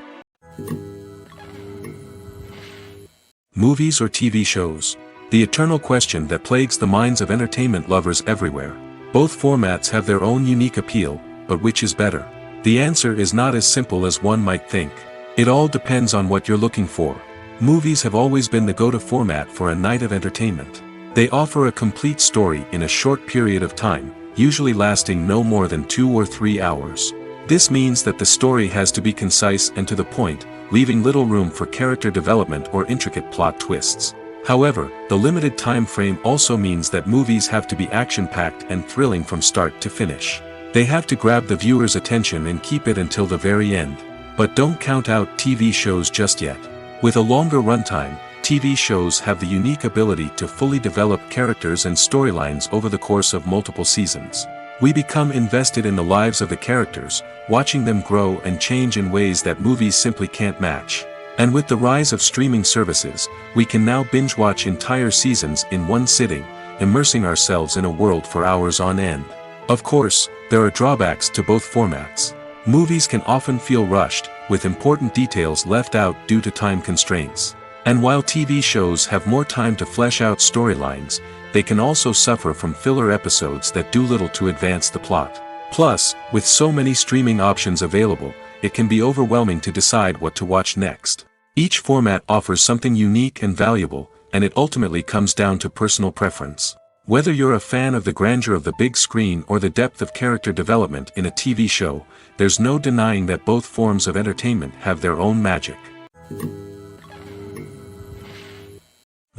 Movies or TV shows? The eternal question that plagues the minds of entertainment lovers everywhere. Both formats have their own unique appeal, but which is better? The answer is not as simple as one might think. It all depends on what you're looking for. Movies have always been the go-to format for a night of entertainment. They offer a complete story in a short period of time, usually lasting no more than 2 or 3 hours. This means that the story has to be concise and to the point, leaving little room for character development or intricate plot twists. However, the limited time frame also means that movies have to be action-packed and thrilling from start to finish. They have to grab the viewer's attention and keep it until the very end. But don't count out TV shows just yet. With a longer runtime, TV shows have the unique ability to fully develop characters and storylines over the course of multiple seasons. We become invested in the lives of the characters, watching them grow and change in ways that movies simply can't match. And with the rise of streaming services, we can now binge-watch entire seasons in one sitting, immersing ourselves in a world for hours on end. Of course, there are drawbacks to both formats. Movies can often feel rushed, with important details left out due to time constraints. And while TV shows have more time to flesh out storylines, they can also suffer from filler episodes that do little to advance the plot. Plus, with so many streaming options available, it can be overwhelming to decide what to watch next. Each format offers something unique and valuable, and it ultimately comes down to personal preference. Whether you're a fan of the grandeur of the big screen or the depth of character development in a TV show, there's no denying that both forms of entertainment have their own magic.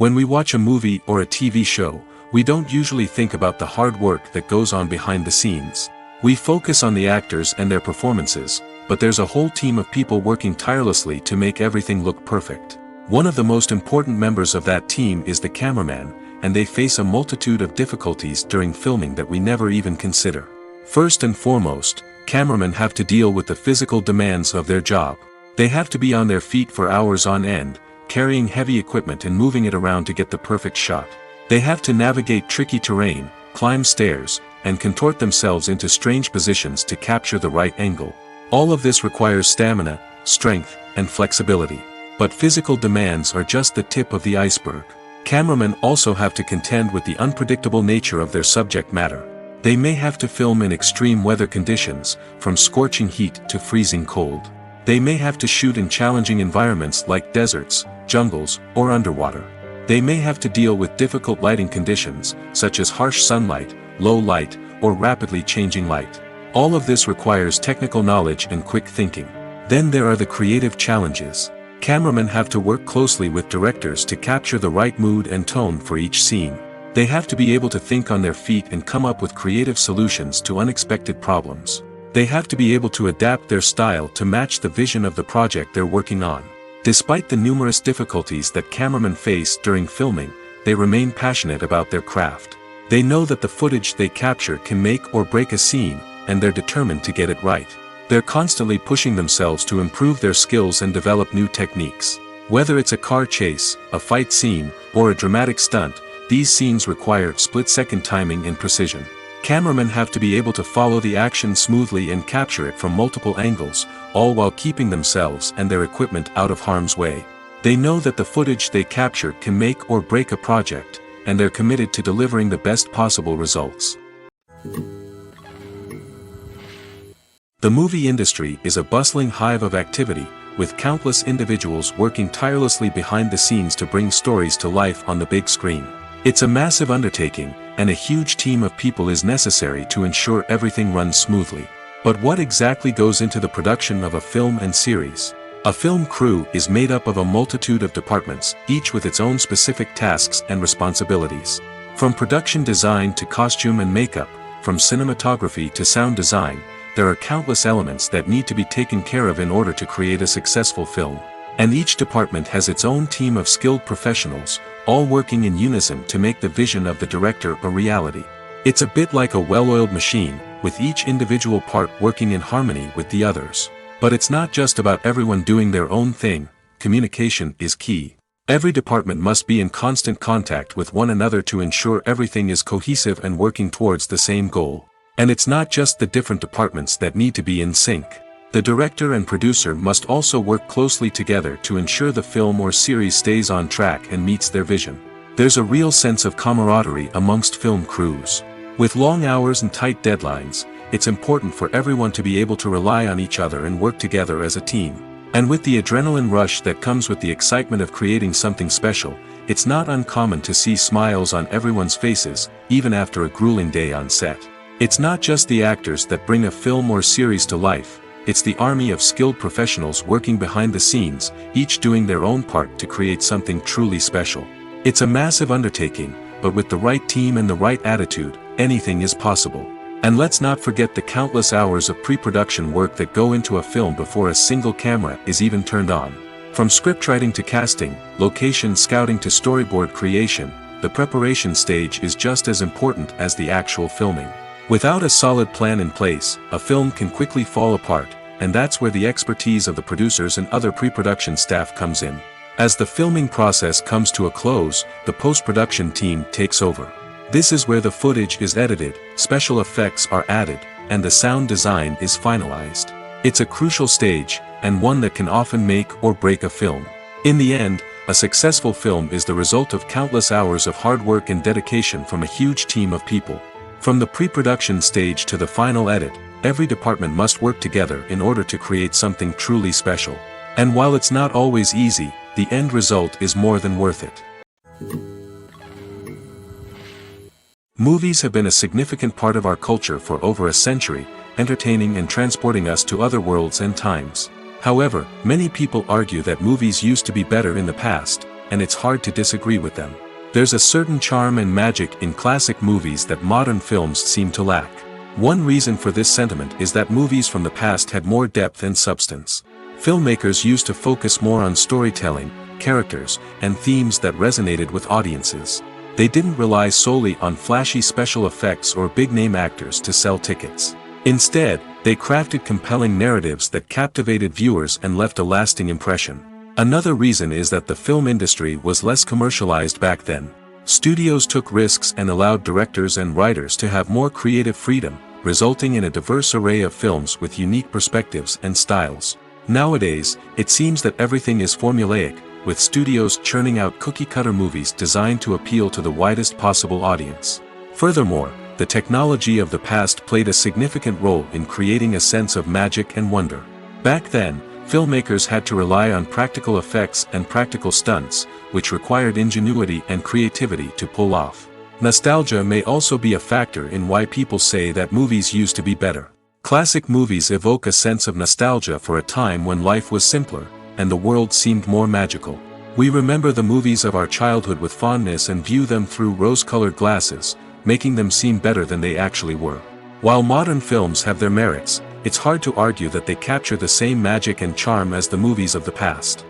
When we watch a movie or a TV show, we don't usually think about the hard work that goes on behind the scenes. We focus on the actors and their performances, but there's a whole team of people working tirelessly to make everything look perfect. One of the most important members of that team is the cameraman, and they face a multitude of difficulties during filming that we never even consider. First and foremost, cameramen have to deal with the physical demands of their job. They have to be on their feet for hours on end, carrying heavy equipment and moving it around to get the perfect shot. They have to navigate tricky terrain, climb stairs, and contort themselves into strange positions to capture the right angle. All of this requires stamina, strength, and flexibility. But physical demands are just the tip of the iceberg. Cameramen also have to contend with the unpredictable nature of their subject matter. They may have to film in extreme weather conditions, from scorching heat to freezing cold. They may have to shoot in challenging environments like deserts, jungles, or underwater. They may have to deal with difficult lighting conditions, such as harsh sunlight, low light, or rapidly changing light. All of this requires technical knowledge and quick thinking. Then there are the creative challenges. Cameramen have to work closely with directors to capture the right mood and tone for each scene. They have to be able to think on their feet and come up with creative solutions to unexpected problems. They have to be able to adapt their style to match the vision of the project they're working on. Despite the numerous difficulties that cameramen face during filming, they remain passionate about their craft. They know that the footage they capture can make or break a scene, and they're determined to get it right. They're constantly pushing themselves to improve their skills and develop new techniques. Whether it's a car chase, a fight scene, or a dramatic stunt, these scenes require split-second timing and precision. Cameramen have to be able to follow the action smoothly and capture it from multiple angles, all while keeping themselves and their equipment out of harm's way. They know that the footage they capture can make or break a project, and they're committed to delivering the best possible results. The movie industry is a bustling hive of activity, with countless individuals working tirelessly behind the scenes to bring stories to life on the big screen. It's a massive undertaking, and a huge team of people is necessary to ensure everything runs smoothly. But what exactly goes into the production of a film and series? A film crew is made up of a multitude of departments, each with its own specific tasks and responsibilities. From production design to costume and makeup, from cinematography to sound design, there are countless elements that need to be taken care of in order to create a successful film. And each department has its own team of skilled professionals, all working in unison to make the vision of the director a reality. It's a bit like a well-oiled machine, with each individual part working in harmony with the others. But it's not just about everyone doing their own thing. Communication is key. Every department must be in constant contact with one another to ensure everything is cohesive and working towards the same goal. And it's not just the different departments that need to be in sync. The director and producer must also work closely together to ensure the film or series stays on track and meets their vision. There's a real sense of camaraderie amongst film crews. With long hours and tight deadlines, it's important for everyone to be able to rely on each other and work together as a team. And with the adrenaline rush that comes with the excitement of creating something special, it's not uncommon to see smiles on everyone's faces, even after a grueling day on set. It's not just the actors that bring a film or series to life, it's the army of skilled professionals working behind the scenes, each doing their own part to create something truly special. It's a massive undertaking, but with the right team and the right attitude, anything is possible. And let's not forget the countless hours of pre-production work that go into a film before a single camera is even turned on. From scriptwriting to casting, location scouting to storyboard creation, the preparation stage is just as important as the actual filming. Without a solid plan in place, a film can quickly fall apart, and that's where the expertise of the producers and other pre-production staff comes in. As the filming process comes to a close, the post-production team takes over. This is where the footage is edited, special effects are added, and the sound design is finalized. It's a crucial stage, and one that can often make or break a film. In the end, a successful film is the result of countless hours of hard work and dedication from a huge team of people. From the pre-production stage to the final edit, every department must work together in order to create something truly special. And while it's not always easy, the end result is more than worth it. Movies have been a significant part of our culture for over a century, entertaining and transporting us to other worlds and times. However, many people argue that movies used to be better in the past, and it's hard to disagree with them. There's a certain charm and magic in classic movies that modern films seem to lack. One reason for this sentiment is that movies from the past had more depth and substance. Filmmakers used to focus more on storytelling, characters, and themes that resonated with audiences. They didn't rely solely on flashy special effects or big-name actors to sell tickets. Instead, they crafted compelling narratives that captivated viewers and left a lasting impression. Another reason is that the film industry was less commercialized back then. Studios took risks and allowed directors and writers to have more creative freedom, resulting in a diverse array of films with unique perspectives and styles. Nowadays, it seems that everything is formulaic, with studios churning out cookie-cutter movies designed to appeal to the widest possible audience. Furthermore, the technology of the past played a significant role in creating a sense of magic and wonder. Back then, filmmakers had to rely on practical effects and practical stunts, which required ingenuity and creativity to pull off. Nostalgia may also be a factor in why people say that movies used to be better. Classic movies evoke a sense of nostalgia for a time when life was simpler, and the world seemed more magical. We remember the movies of our childhood with fondness and view them through rose-colored glasses, making them seem better than they actually were. While modern films have their merits, it's hard to argue that they capture the same magic and charm as the movies of the past.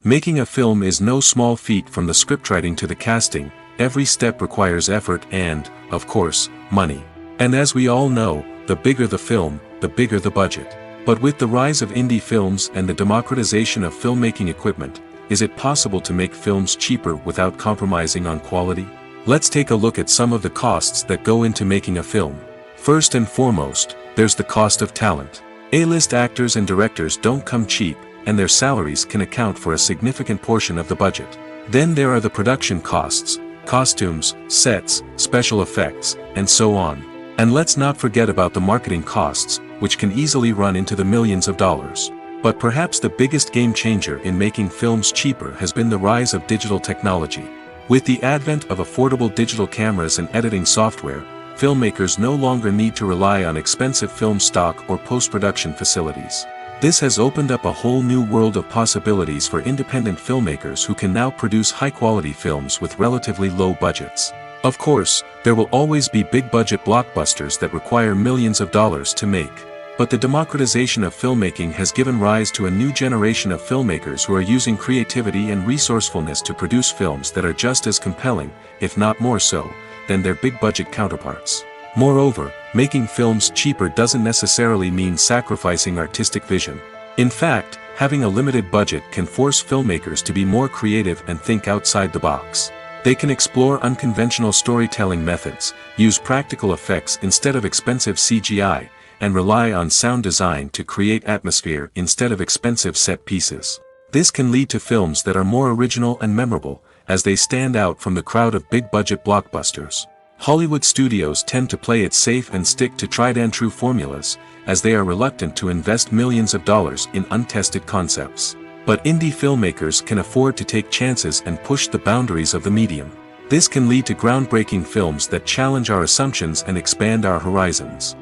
Making a film is no small feat. From the scriptwriting to the casting, every step requires effort and, of course, money. And as we all know, the bigger the film, the bigger the budget. But with the rise of indie films and the democratization of filmmaking equipment, is it possible to make films cheaper without compromising on quality? Let's take a look at some of the costs that go into making a film. First and foremost, there's the cost of talent. A-list actors and directors don't come cheap, and their salaries can account for a significant portion of the budget. Then there are the production costs, costumes, sets, special effects, and so on. And let's not forget about the marketing costs, which can easily run into the millions of dollars. But perhaps the biggest game changer in making films cheaper has been the rise of digital technology. With the advent of affordable digital cameras and editing software, filmmakers no longer need to rely on expensive film stock or post-production facilities. This has opened up a whole new world of possibilities for independent filmmakers who can now produce high-quality films with relatively low budgets. Of course, there will always be big-budget blockbusters that require millions of dollars to make. But the democratization of filmmaking has given rise to a new generation of filmmakers who are using creativity and resourcefulness to produce films that are just as compelling, if not more so, than their big-budget counterparts. Moreover, making films cheaper doesn't necessarily mean sacrificing artistic vision. In fact, having a limited budget can force filmmakers to be more creative and think outside the box. They can explore unconventional storytelling methods, use practical effects instead of expensive CGI, and rely on sound design to create atmosphere instead of expensive set pieces. This can lead to films that are more original and memorable, as they stand out from the crowd of big-budget blockbusters. Hollywood studios tend to play it safe and stick to tried-and-true formulas, as they are reluctant to invest millions of dollars in untested concepts. But indie filmmakers can afford to take chances and push the boundaries of the medium. This can lead to groundbreaking films that challenge our assumptions and expand our horizons.